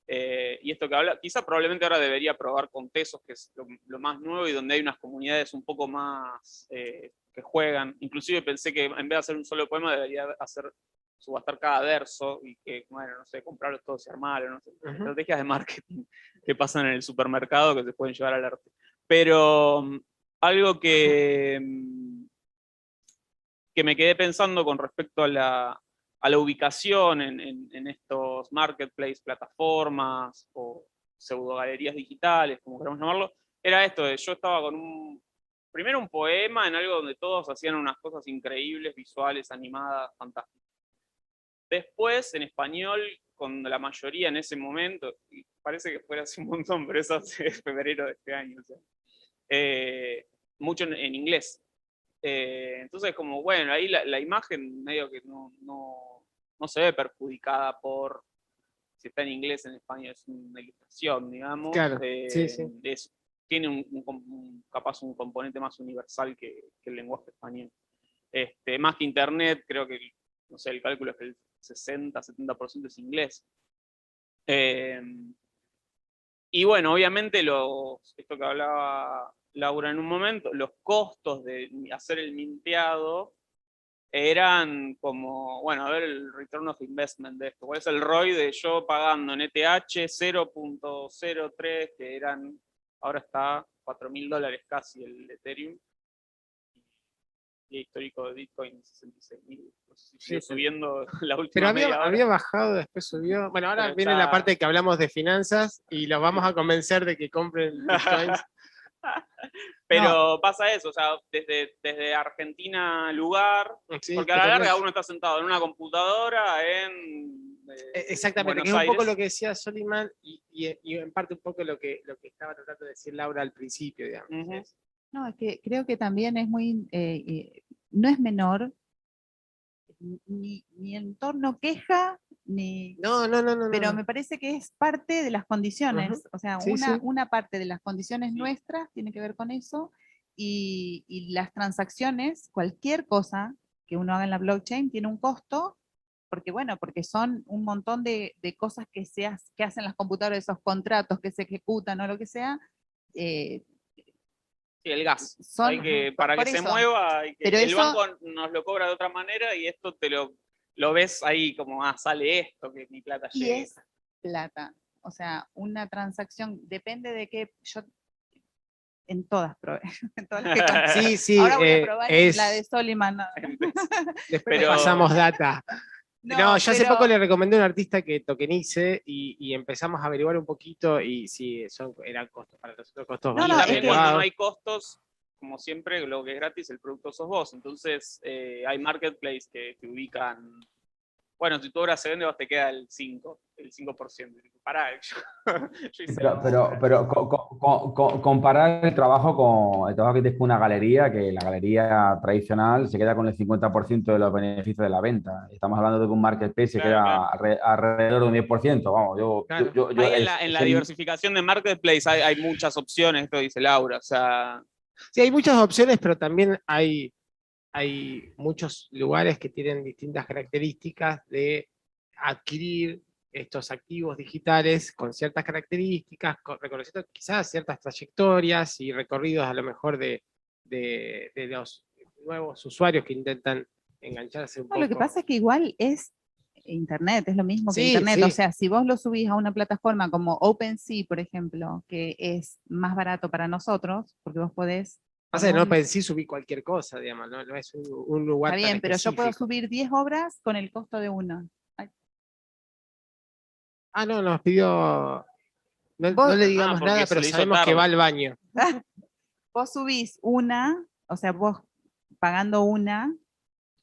Y esto que habla, quizá probablemente ahora debería probar con Tesos, que es lo más nuevo y donde hay unas comunidades un poco más que juegan. Inclusive pensé que en vez de hacer un solo poema debería subastar cada verso y que, bueno, no sé, comprarlos todos y armarlos, no sé, estrategias de marketing que pasan en el supermercado que se pueden llevar al arte. Pero algo que me quedé pensando con respecto a la ubicación en estos marketplace, plataformas o pseudogalerías digitales, como queramos llamarlo, era esto de yo estaba con primero un poema en algo donde todos hacían unas cosas increíbles, visuales, animadas, fantásticas. Después, en español, con la mayoría en ese momento, y parece que fuera hace un montón, pero eso hace febrero de este año, o sea, mucho en inglés. Entonces, como bueno, ahí la imagen medio que no se ve perjudicada por si está en inglés, en español, es una ilustración, digamos. Claro, sí. Tiene capaz un componente más universal que el lenguaje español. Más que internet, creo que, no sé, el cálculo es que el 60-70% es inglés. Y bueno, obviamente esto que hablaba Laura en un momento, los costos de hacer el minteado eran como, bueno, a ver el return of investment de esto. ¿Cuál es el ROI de yo pagando en ETH 0.03, que ahora está $4.000 casi el Ethereum? Y histórico de Bitcoin 66.000. No sé si siguió subiendo la última Pero media hora. había bajado, después subió. Bueno, ahora Pero viene la parte que hablamos de finanzas y los vamos a convencer de que compren bitcoins. Pero pasa eso, o sea, desde Argentina lugar, Sí, porque a la larga uno está sentado en una computadora en exactamente, Buenos que es un Aires. poco lo que decía Soliman y en parte un poco lo que estaba tratando de decir Laura al principio, digamos. No, es que creo que también es muy, no es menor, ni entorno queja, ni... No. Pero me parece que es parte de las condiciones, o sea, Sí, sí. una parte de las condiciones nuestras tiene que ver con eso, y las transacciones, cualquier cosa que uno haga en la blockchain tiene un costo, porque bueno, porque son un montón de cosas que hacen las computadoras, esos contratos que se ejecutan o lo que sea, Sí, el gas. son, para que se mueva, pero el eso, banco nos lo cobra de otra manera y esto te lo ves ahí como, sale esto, que mi plata y llega. es plata. O sea, una transacción, depende de qué, yo en todas probé, en todas las que compré. Sí, Ahora voy a probar la de Soliman. Después pasamos data. No, yo hace poco le recomendé a un artista que tokenice y empezamos a averiguar un poquito y sí, eran costos para nosotros, costos Y también cuando no hay costos, como siempre, lo que es gratis, el producto sos vos. Entonces, hay marketplaces que te ubican. Bueno, si tu obra se vende, vos te queda el 5%. Pará, yo hice pero comparar el trabajo que tienes con una galería, que la galería tradicional se queda con el 50% de los beneficios de la venta. Estamos hablando de que un marketplace se queda alrededor de un 10%. Vamos, en la diversificación de marketplace hay muchas opciones, esto dice Laura. O sea... Sí, hay muchas opciones, pero también hay muchos lugares que tienen distintas características de adquirir estos activos digitales con ciertas características, reconociendo quizás ciertas trayectorias y recorridos a lo mejor de los nuevos usuarios que intentan engancharse un poco. Lo que pasa es que igual es Internet, es lo mismo que Internet. O sea, si vos lo subís a una plataforma como OpenSea, por ejemplo, que es más barato para nosotros, porque vos podés... Pasa que en OpenSea subí cualquier cosa, digamos, no es un lugar. Está bien, pero específico. yo puedo subir 10 obras con el costo de una. No, nos pidió... No le digamos nada, pero sabemos que va al baño. Vos subís una, o sea, vos pagando una,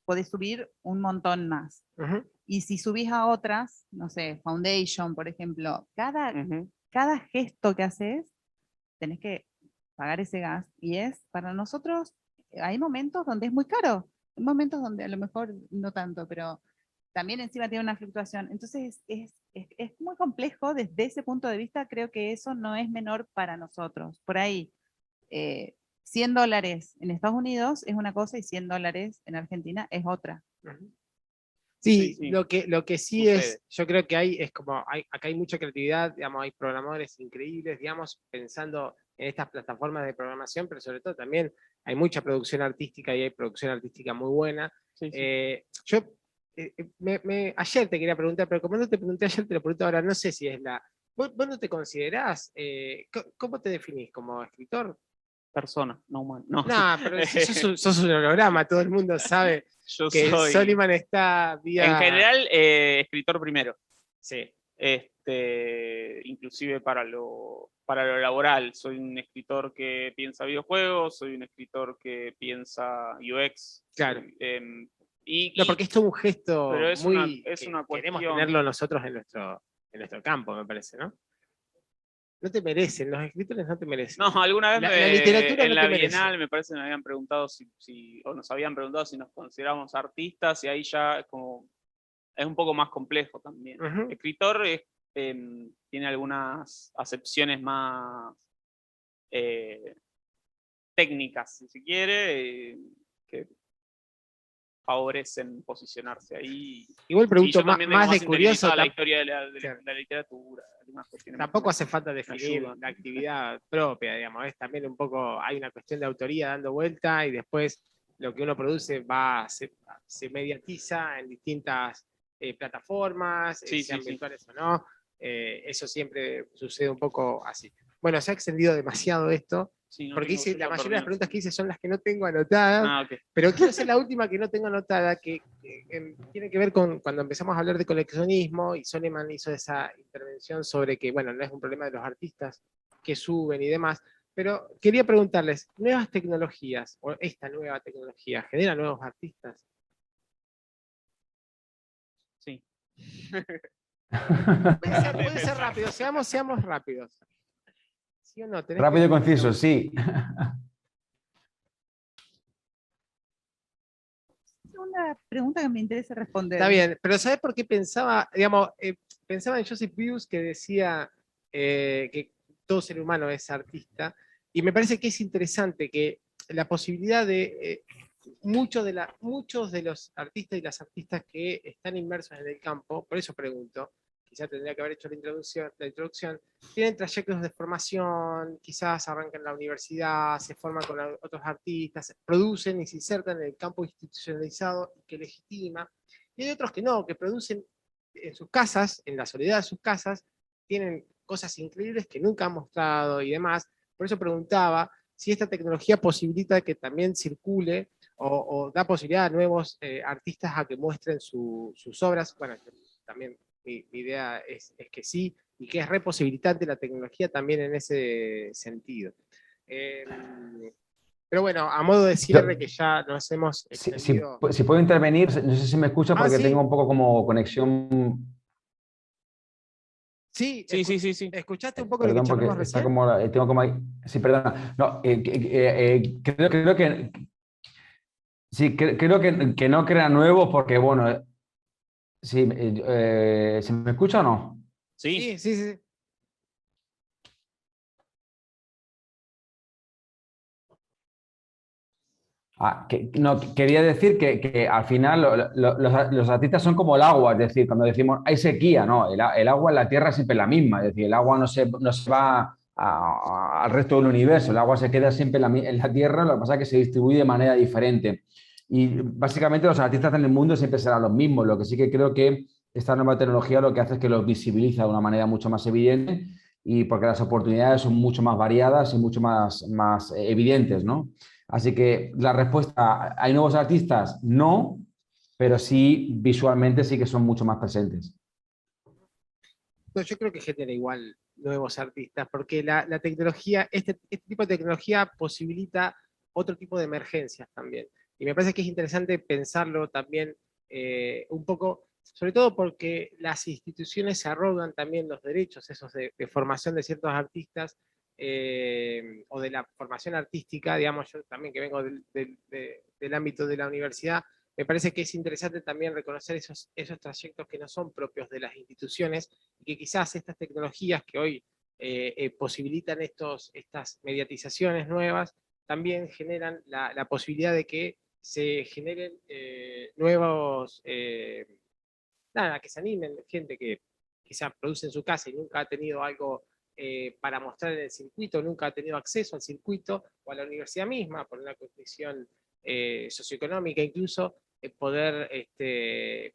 podés subir un montón más. Y si subís a otras, no sé, Foundation, por ejemplo, cada gesto que haces, tenés que pagar ese gas. Y para nosotros, hay momentos donde es muy caro. momentos donde a lo mejor no tanto, pero también encima tiene una fluctuación. Entonces es muy complejo desde ese punto de vista, creo que eso no es menor para nosotros. Por ahí, $100 en Estados Unidos es una cosa y $100 en Argentina es otra. Sí, Sí, lo que sí sucede. es, yo creo que acá hay mucha creatividad, digamos, hay programadores increíbles, digamos, pensando en estas plataformas de programación, pero sobre todo también hay mucha producción artística y hay producción artística muy buena. Sí, sí. Ayer te quería preguntar, pero como no te pregunté ayer, te lo pregunto ahora, no sé si es ¿Vos no te considerás, cómo te definís? ¿Como escritor? Persona, no humano. No, No, pero si sos un holograma, todo el mundo sabe yo que soy, Soliman está vía... en general, escritor primero. Sí. Inclusive para lo laboral. Soy un escritor que piensa videojuegos, soy un escritor que piensa UX. Claro. No, porque esto es un gesto pero es muy... una queremos cuestión. tenerlo nosotros en nuestro campo, me parece, ¿no? No te merecen, los escritores no te merecen. No, alguna vez la literatura en no la te merece. Bienal me parece que me habían preguntado o nos habían preguntado si nos consideramos artistas, y ahí ya es un poco más complejo también. Escritor tiene algunas acepciones más técnicas, si se quiere, que favorecen posicionarse ahí. Igual pregunto yo también tengo más de curioso. la historia de la literatura. Tampoco hace falta definir la actividad propia, digamos. Es también un poco, hay una cuestión de autoría dando vuelta y después lo que uno produce se mediatiza en distintas plataformas, sean virtuales o no. Eso siempre sucede un poco así. Bueno, se ha extendido demasiado esto. Sí, porque la mayoría de las preguntas que hice son las que no tengo anotadas, okay. Pero quiero hacer la última que no tengo anotada, que tiene que ver con cuando empezamos a hablar de coleccionismo y Soliman hizo esa intervención sobre que, bueno, no es un problema de los artistas que suben y demás, pero quería preguntarles, ¿nuevas tecnologías o esta nueva tecnología genera nuevos artistas? Sí. Puede ser rápido, seamos rápidos. ¿Sí o no? Rápido y conciso, sí. Una pregunta que me interesa responder. Está bien, pero ¿sabes por qué pensaba? Digamos, pensaba en Joseph Beuys, que decía que todo ser humano es artista, y me parece que es interesante que la posibilidad de muchos de los artistas y las artistas que están inmersos en el campo, por eso pregunto, quizá tendría que haber hecho la introducción, tienen trayectos de formación, quizás arrancan en la universidad, se forman con otros artistas, producen y se insertan en el campo institucionalizado que legitima, y hay otros que no, que producen en sus casas, en la soledad de sus casas, tienen cosas increíbles que nunca han mostrado y demás. Por eso preguntaba si esta tecnología posibilita que también circule o da posibilidad a nuevos artistas a que muestren sus obras. Bueno, también mi idea es que sí, y que es reposibilitante la tecnología también en ese sentido. Pero bueno, a modo de cierre, que ya nos hemos extendido. Si puedo intervenir, no sé si me escucha porque ¿sí? tengo un poco como conexión. Sí. ¿Escuchaste un poco Perdón, lo que charlamos porque recién? está como, tengo como ahí. Sí, perdona. No, creo que sí, creo que no crea nuevos porque, bueno, sí, ¿se me escucha o no? Sí. No, quería decir que al final los artistas son como el agua, es decir, cuando decimos hay sequía, no, el agua en la Tierra siempre es la misma, es decir, el agua no se va al resto del universo, el agua se queda siempre en la Tierra, lo que pasa es que se distribuye de manera diferente. Y básicamente los artistas en el mundo siempre serán los mismos, lo que sí que creo que esta nueva tecnología lo que hace es que los visibiliza de una manera mucho más evidente y porque las oportunidades son mucho más variadas y mucho más evidentes, ¿no? Así que la respuesta, ¿hay nuevos artistas? No, pero sí visualmente sí que son mucho más presentes. No, yo creo que genera igual nuevos artistas, porque la tecnología, este tipo de tecnología posibilita otro tipo de emergencias también. Y me parece que es interesante pensarlo también un poco, sobre todo porque las instituciones se arrogan también los derechos esos de formación de ciertos artistas, o de la formación artística, digamos, yo también que vengo del ámbito de la universidad, me parece que es interesante también reconocer esos trayectos que no son propios de las instituciones y que quizás estas tecnologías que hoy posibilitan estas mediatizaciones nuevas también generan la posibilidad de que se generen nuevos, que se animen gente que quizás produce en su casa y nunca ha tenido algo para mostrar en el circuito, nunca ha tenido acceso al circuito o a la universidad misma por una condición socioeconómica incluso, poder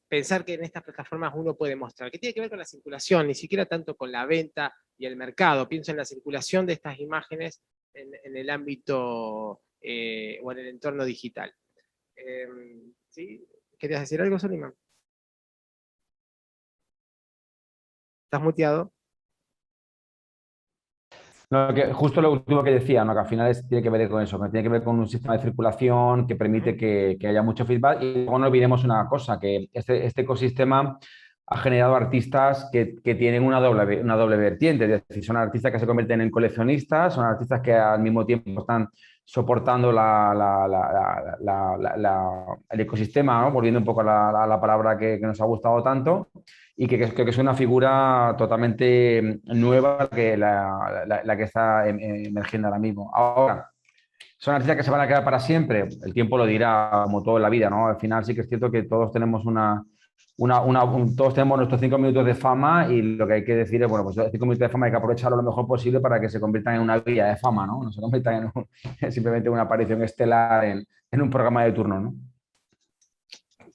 pensar que en estas plataformas uno puede mostrar, que tiene que ver con la circulación, ni siquiera tanto con la venta y el mercado. Pienso en la circulación de estas imágenes en el ámbito o en el entorno digital. ¿Sí? ¿Querías decir algo, Soliman? ¿Estás muteado? No, justo lo último que decía, ¿no? Que al final tiene que ver con eso, que tiene que ver con un sistema de circulación que permite que haya mucho feedback. Y luego no olvidemos una cosa, que este ecosistema ha generado artistas que tienen una doble vertiente, es decir, son artistas que se convierten en coleccionistas, son artistas que al mismo tiempo están soportando el ecosistema, ¿no? Volviendo un poco a la palabra que nos ha gustado tanto, y que creo que es una figura totalmente nueva la que está emergiendo ahora mismo. Ahora, ¿son artistas que se van a quedar para siempre? El tiempo lo dirá, como todo en la vida, ¿no? Al final sí que es cierto que todos tenemos todos tenemos nuestros 5 minutos de fama y lo que hay que decir es, bueno, pues 5 minutos de fama hay que aprovecharlo lo mejor posible para que se conviertan en una vía de fama, ¿no? No se conviertan en simplemente una aparición estelar en un programa de turno, ¿no?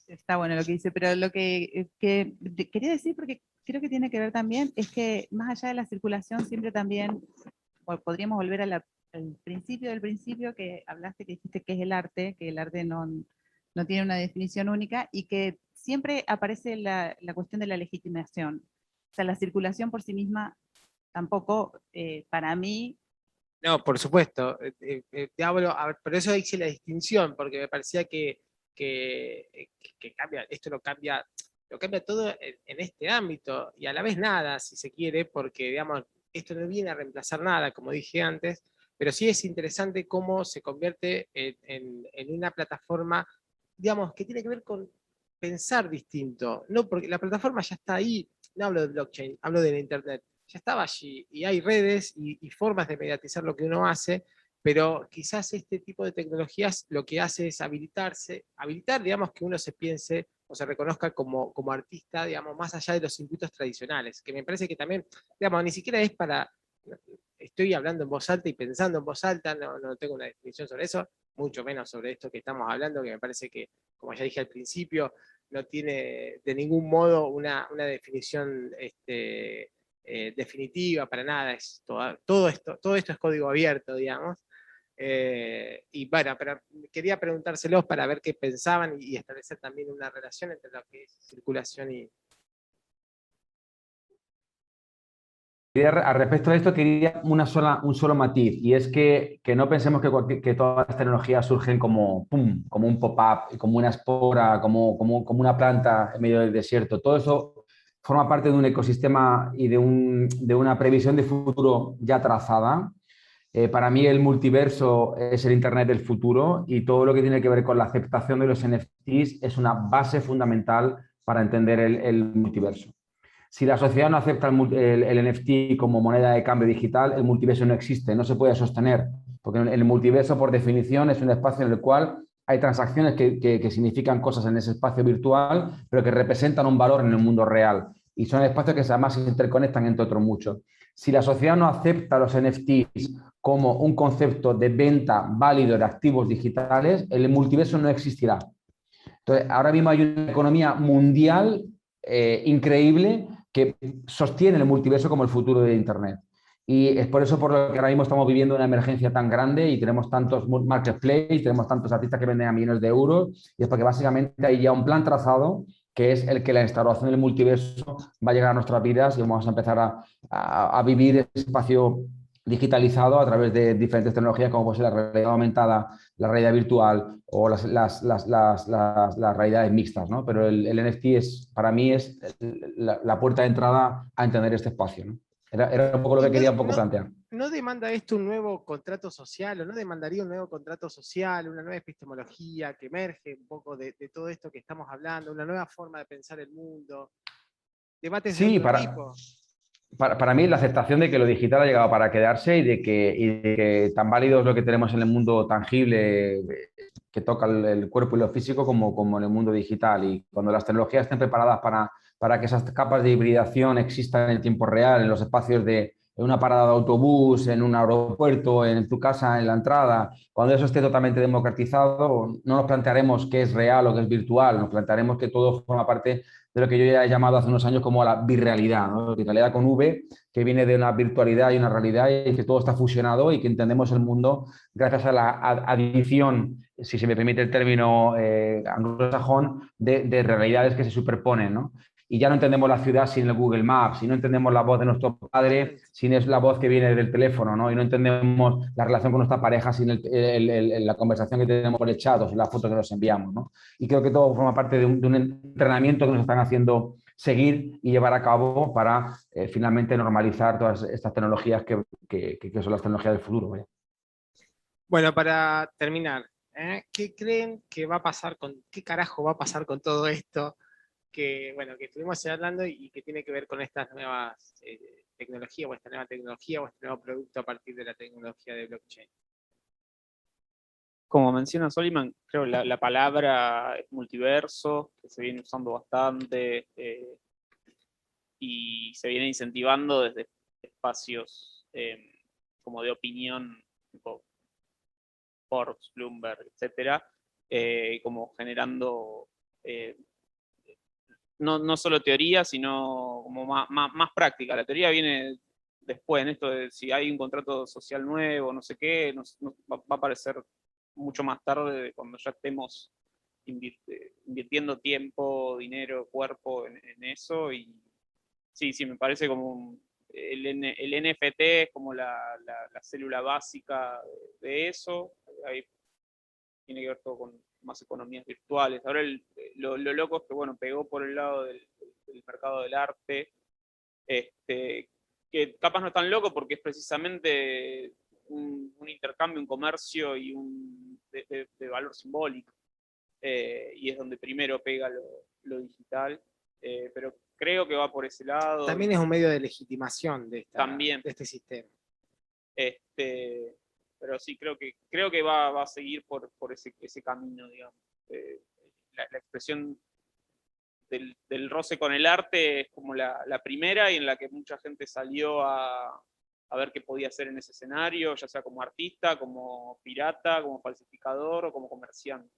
Está bueno lo que dice, pero lo que quería decir, porque creo que tiene que ver también, es que más allá de la circulación, siempre también podríamos volver al principio del principio, que hablaste, que dijiste que es el arte, que el arte no tiene una definición única, y que siempre aparece la cuestión de la legitimación. O sea, la circulación por sí misma tampoco, para mí... No, por supuesto. Te hablo, por eso hice la distinción, porque me parecía que cambia, esto lo cambia todo en este ámbito, y a la vez nada, si se quiere, porque digamos, esto no viene a reemplazar nada, como dije antes, pero sí es interesante cómo se convierte en una plataforma, digamos, que tiene que ver con pensar distinto, no porque la plataforma ya está ahí, no hablo de blockchain, hablo de la internet, ya estaba allí, y hay redes y formas de mediatizar lo que uno hace, pero quizás este tipo de tecnologías lo que hace es habilitar, digamos, que uno se piense o se reconozca como artista, digamos, más allá de los circuitos tradicionales, que me parece que también, digamos, ni siquiera es para, estoy hablando en voz alta y pensando en voz alta, no tengo una definición sobre eso, mucho menos sobre esto que estamos hablando, que me parece que, como ya dije al principio, no tiene de ningún modo una definición definitiva para nada, todo esto es código abierto, digamos. Y bueno, pero quería preguntárselos para ver qué pensaban y establecer también una relación entre lo que es circulación y... Al respecto de esto, quería un solo matiz, y es que no pensemos que todas las tecnologías surgen como, ¡pum!, como un pop-up, como una espora, como una planta en medio del desierto. Todo eso forma parte de un ecosistema y de una previsión de futuro ya trazada. Para mí el multiverso es el Internet del futuro, y todo lo que tiene que ver con la aceptación de los NFTs es una base fundamental para entender el multiverso. Si la sociedad no acepta el NFT como moneda de cambio digital, el multiverso no existe, no se puede sostener, porque el multiverso, por definición, es un espacio en el cual hay transacciones que significan cosas en ese espacio virtual, pero que representan un valor en el mundo real, y son espacios que además se interconectan entre otros muchos. Si la sociedad no acepta los NFTs como un concepto de venta válido de activos digitales, el multiverso no existirá. Entonces, ahora mismo hay una economía mundial increíble que sostiene el multiverso como el futuro de Internet. Y es por eso por lo que ahora mismo estamos viviendo una emergencia tan grande y tenemos tantos marketplaces, tenemos tantos artistas que venden a millones de euros, y es porque básicamente hay ya un plan trazado que es el que la instauración del multiverso va a llegar a nuestras vidas y vamos a empezar a vivir ese espacio digitalizado a través de diferentes tecnologías como puede ser la realidad aumentada, la realidad virtual o las realidades mixtas, ¿no? Pero el NFT para mí es la puerta de entrada a entender este espacio, ¿no? Era un poco lo que quería un poco No, plantear. ¿no demanda esto un nuevo contrato social o no demandaría un nuevo contrato social, una nueva epistemología que emerge un poco de todo esto que estamos hablando, una nueva forma de pensar el mundo? Debates de Sí, otro tipo. para mí la aceptación de que lo digital ha llegado para quedarse y de que tan válido es lo que tenemos en el mundo tangible que toca el cuerpo y lo físico como en el mundo digital. Y cuando las tecnologías estén preparadas para que esas capas de hibridación existan en el tiempo real, en los espacios en una parada de autobús, en un aeropuerto, en tu casa, en la entrada, cuando eso esté totalmente democratizado, no nos plantearemos qué es real o qué es virtual, nos plantearemos que todo forma parte de lo que yo ya he llamado hace unos años como la birrealidad, ¿no? Birrealidad con V, que viene de una virtualidad y una realidad y que todo está fusionado y que entendemos el mundo gracias a la adición, si se me permite el término anglosajón, de realidades que se superponen, ¿no? Y ya no entendemos la ciudad sin el Google Maps, y no entendemos la voz de nuestro padre sin es la voz que viene del teléfono, ¿no? Y no entendemos la relación con nuestra pareja sin la conversación que tenemos por el chat o sin las fotos que nos enviamos, ¿no? Y creo que todo forma parte de un entrenamiento que nos están haciendo seguir y llevar a cabo para finalmente normalizar todas estas tecnologías que son las tecnologías del futuro. ¿Vale? Bueno, para terminar, ¿qué creen que va a pasar qué carajo va a pasar con todo esto que, bueno, que estuvimos hablando y que tiene que ver con estas nuevas tecnologías o esta nueva tecnología o este nuevo producto a partir de la tecnología de blockchain? Como menciona Soliman, creo que la palabra es multiverso, que se viene usando bastante y se viene incentivando desde espacios como de opinión, tipo Forbes, Bloomberg, etcétera, como generando no solo teoría, sino como más práctica. La teoría viene después, en esto de si hay un contrato social nuevo, no sé qué, va a aparecer mucho más tarde cuando ya estemos invirtiendo tiempo, dinero, cuerpo en eso. Y sí, me parece como el NFT es como la célula básica de eso. Ahí tiene que ver todo con más economías virtuales. Ahora lo loco es que, bueno, pegó por el lado del mercado del arte, que capaz no es tan loco porque es precisamente un intercambio, un comercio y de valor simbólico. Y es donde primero pega lo digital, pero creo que va por ese lado. También es un medio de legitimación de este sistema. Pero sí, creo que va a seguir por ese camino, digamos. La expresión del roce con el arte es como la primera y en la que mucha gente salió a ver qué podía hacer en ese escenario, ya sea como artista, como pirata, como falsificador o como comerciante.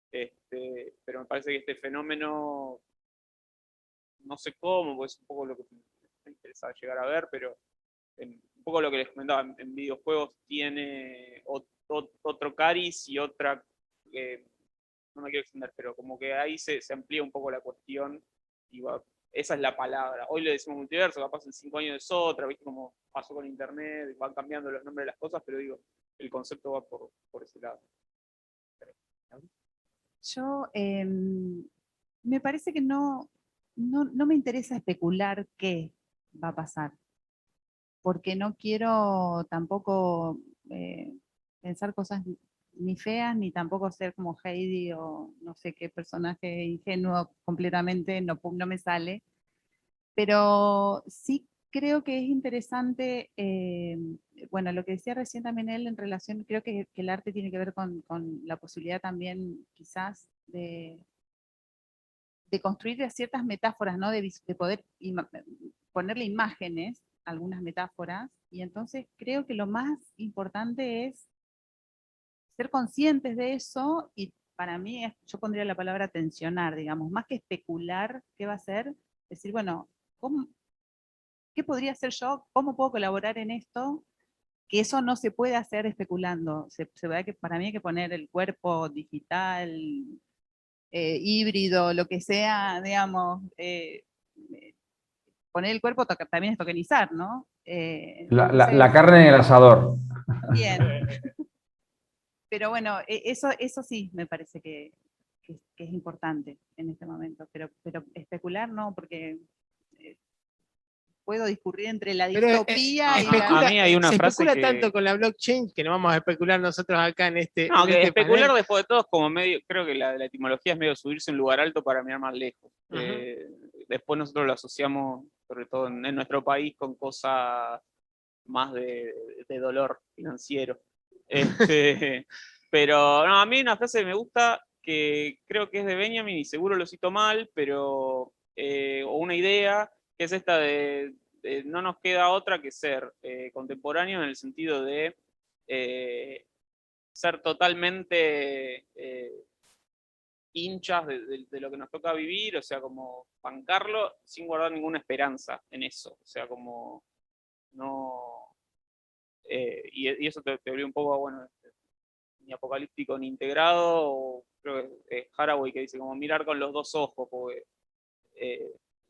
Pero me parece que este fenómeno, no sé cómo, pues es un poco lo que me interesa llegar a ver, pero un poco lo que les comentaba, en videojuegos tiene otro cariz y otra, no me quiero extender, pero como que ahí se amplía un poco la cuestión y esa es la palabra. Hoy le decimos multiverso, capaz en 5 años es otra, ¿viste? Como pasó con internet, van cambiando los nombres de las cosas, pero digo, el concepto va por ese lado. Yo me parece que no me interesa especular qué va a pasar, porque no quiero tampoco pensar cosas ni feas, ni tampoco ser como Heidi o no sé qué personaje ingenuo completamente, no me sale. Pero sí creo que es interesante, bueno, lo que decía recién también él en relación, creo que el arte tiene que ver con la posibilidad también quizás de construir ciertas metáforas, ¿no? De poder ponerle imágenes, algunas metáforas, y entonces creo que lo más importante es ser conscientes de eso y para mí yo pondría la palabra tensionar, digamos, más que especular qué va a ser, decir, bueno, ¿qué podría hacer yo? ¿Cómo puedo colaborar en esto? Que eso no se puede hacer especulando. Para mí hay que poner el cuerpo digital, híbrido, lo que sea, digamos, poner el cuerpo también es tokenizar, ¿no? La carne en el asador. Bien. Pero bueno, eso sí me parece que es importante en este momento, pero especular no, porque puedo discurrir entre la Pero, distopía y la... A mí hay una se frase especula que- tanto con la blockchain que no vamos a especular nosotros acá en este, No, en que este especular panel. después de todo es como medio, creo que la etimología es medio subirse a un lugar alto para mirar más lejos. Ujú. Después nosotros lo asociamos, sobre todo en nuestro país, con cosas más de dolor financiero. Pero no, a mí una frase que me gusta, que creo que es de Benjamin, y seguro lo cito mal, pero o una idea, que es esta de no nos queda otra que ser contemporáneo en el sentido de ser totalmente hinchas de lo que nos toca vivir, o sea, como bancarlo sin guardar ninguna esperanza en eso, o sea, como no... y eso te abrió un poco, bueno, ni apocalíptico ni integrado, o creo que es Haraway que dice como mirar con los dos ojos, porque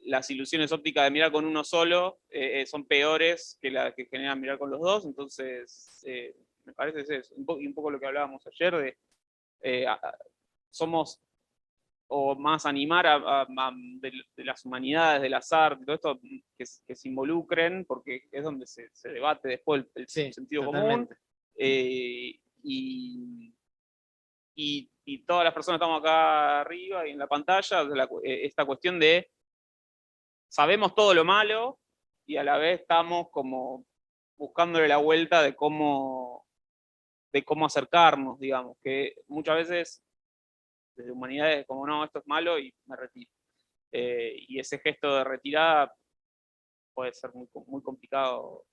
las ilusiones ópticas de mirar con uno solo son peores que las que generan mirar con los dos, entonces me parece que es eso, y un poco lo que hablábamos ayer de somos o más animar de las humanidades, de las artes, todo esto, que se involucren, porque es donde se debate después el Sí, sentido totalmente. común. Y todas las personas que estamos acá arriba y en la pantalla, esta cuestión de sabemos todo lo malo y a la vez estamos como buscándole la vuelta de cómo acercarnos, digamos, que muchas veces desde humanidades como no, esto es malo y me retiro. Y ese gesto de retirada puede ser muy complicado.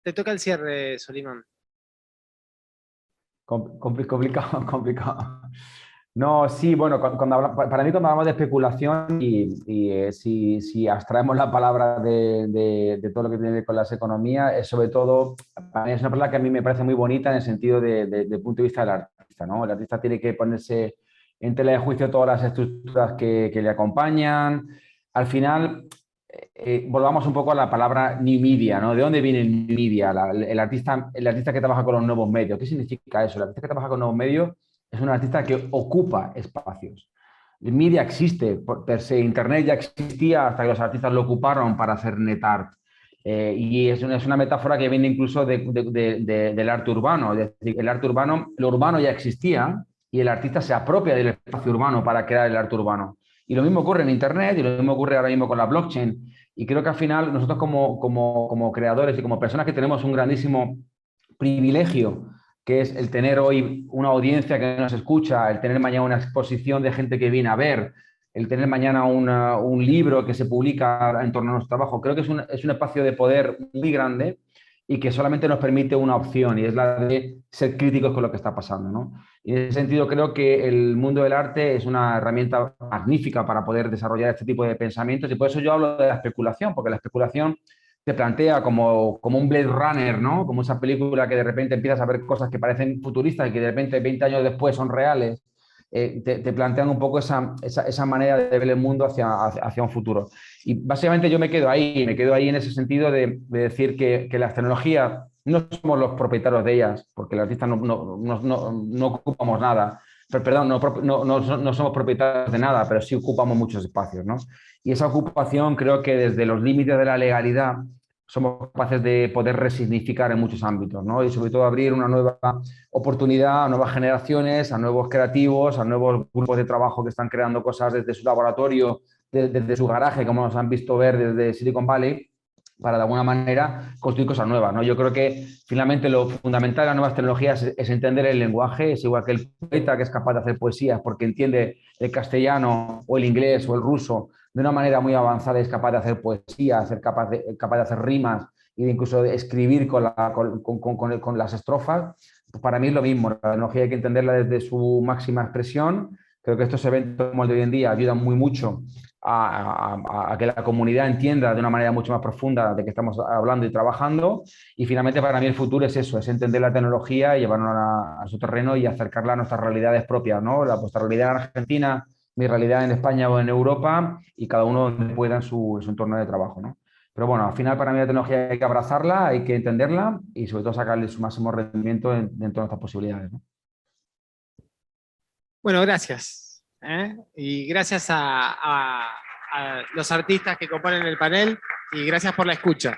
Te toca el cierre, Solimán. Complicado, complicado. No, sí, bueno, para mí cuando hablamos de especulación si abstraemos la palabra de todo lo que tiene que ver con las economías, es sobre todo, para mí es una palabra que a mí me parece muy bonita en el sentido del punto de vista del artista, ¿no? El artista tiene que ponerse en tela de juicio todas las estructuras que le acompañan. Al final, volvamos un poco a la palabra new media, ¿no? ¿De dónde viene el new media? El artista que trabaja con los nuevos medios. ¿Qué significa eso? El artista que trabaja con nuevos medios es un artista que ocupa espacios. El media existe per se, Internet ya existía hasta que los artistas lo ocuparon para hacer net art. Y es una metáfora que viene incluso del arte urbano. Es decir, el arte urbano, lo urbano ya existía y el artista se apropia del espacio urbano para crear el arte urbano. Y lo mismo ocurre en Internet y lo mismo ocurre ahora mismo con la blockchain. Y creo que al final nosotros como creadores y como personas que tenemos un grandísimo privilegio, que es el tener hoy una audiencia que nos escucha, el tener mañana una exposición de gente que viene a ver, el tener mañana un libro que se publica en torno a nuestro trabajo. Creo que es un espacio de poder muy grande y que solamente nos permite una opción, y es la de ser críticos con lo que está pasando, ¿no? Y en ese sentido creo que el mundo del arte es una herramienta magnífica para poder desarrollar este tipo de pensamientos, y por eso yo hablo de la especulación, porque la especulación te plantea como un Blade Runner, ¿no? Como esa película que de repente empiezas a ver cosas que parecen futuristas y que de repente 20 años después son reales. Te plantean un poco esa manera de ver el mundo hacia un futuro. Y básicamente yo me quedo ahí en ese sentido de decir que las tecnologías no somos los propietarios de ellas, porque los artistas no ocupamos nada. Perdón, no somos propietarios de nada, pero sí ocupamos muchos espacios, ¿no? Y esa ocupación creo que desde los límites de la legalidad somos capaces de poder resignificar en muchos ámbitos, ¿no? Y sobre todo abrir una nueva oportunidad a nuevas generaciones, a nuevos creativos, a nuevos grupos de trabajo que están creando cosas desde su laboratorio, desde su garaje, como nos han visto ver desde Silicon Valley, para de alguna manera construir cosas nuevas, ¿no? Yo creo que finalmente lo fundamental de las nuevas tecnologías es entender el lenguaje. Es igual que el poeta que es capaz de hacer poesías porque entiende el castellano o el inglés o el ruso de una manera muy avanzada, es capaz de hacer poesía, capaz de hacer rimas e incluso de escribir con las estrofas. Pues para mí es lo mismo. La tecnología hay que entenderla desde su máxima expresión. Creo que estos eventos como el de hoy en día ayudan muy mucho a que la comunidad entienda de una manera mucho más profunda de qué estamos hablando y trabajando. Y finalmente para mí el futuro es eso, es entender la tecnología y llevarla a su terreno y acercarla a nuestras realidades propias, ¿no? Vuestra realidad en Argentina, mi realidad en España o en Europa, y cada uno donde pueda en su entorno de trabajo, ¿no? Pero bueno, al final para mí la tecnología hay que abrazarla, hay que entenderla y sobre todo sacarle su máximo rendimiento dentro de nuestras posibilidades, ¿no? Bueno, gracias. Y gracias a a los artistas que componen el panel y gracias por la escucha.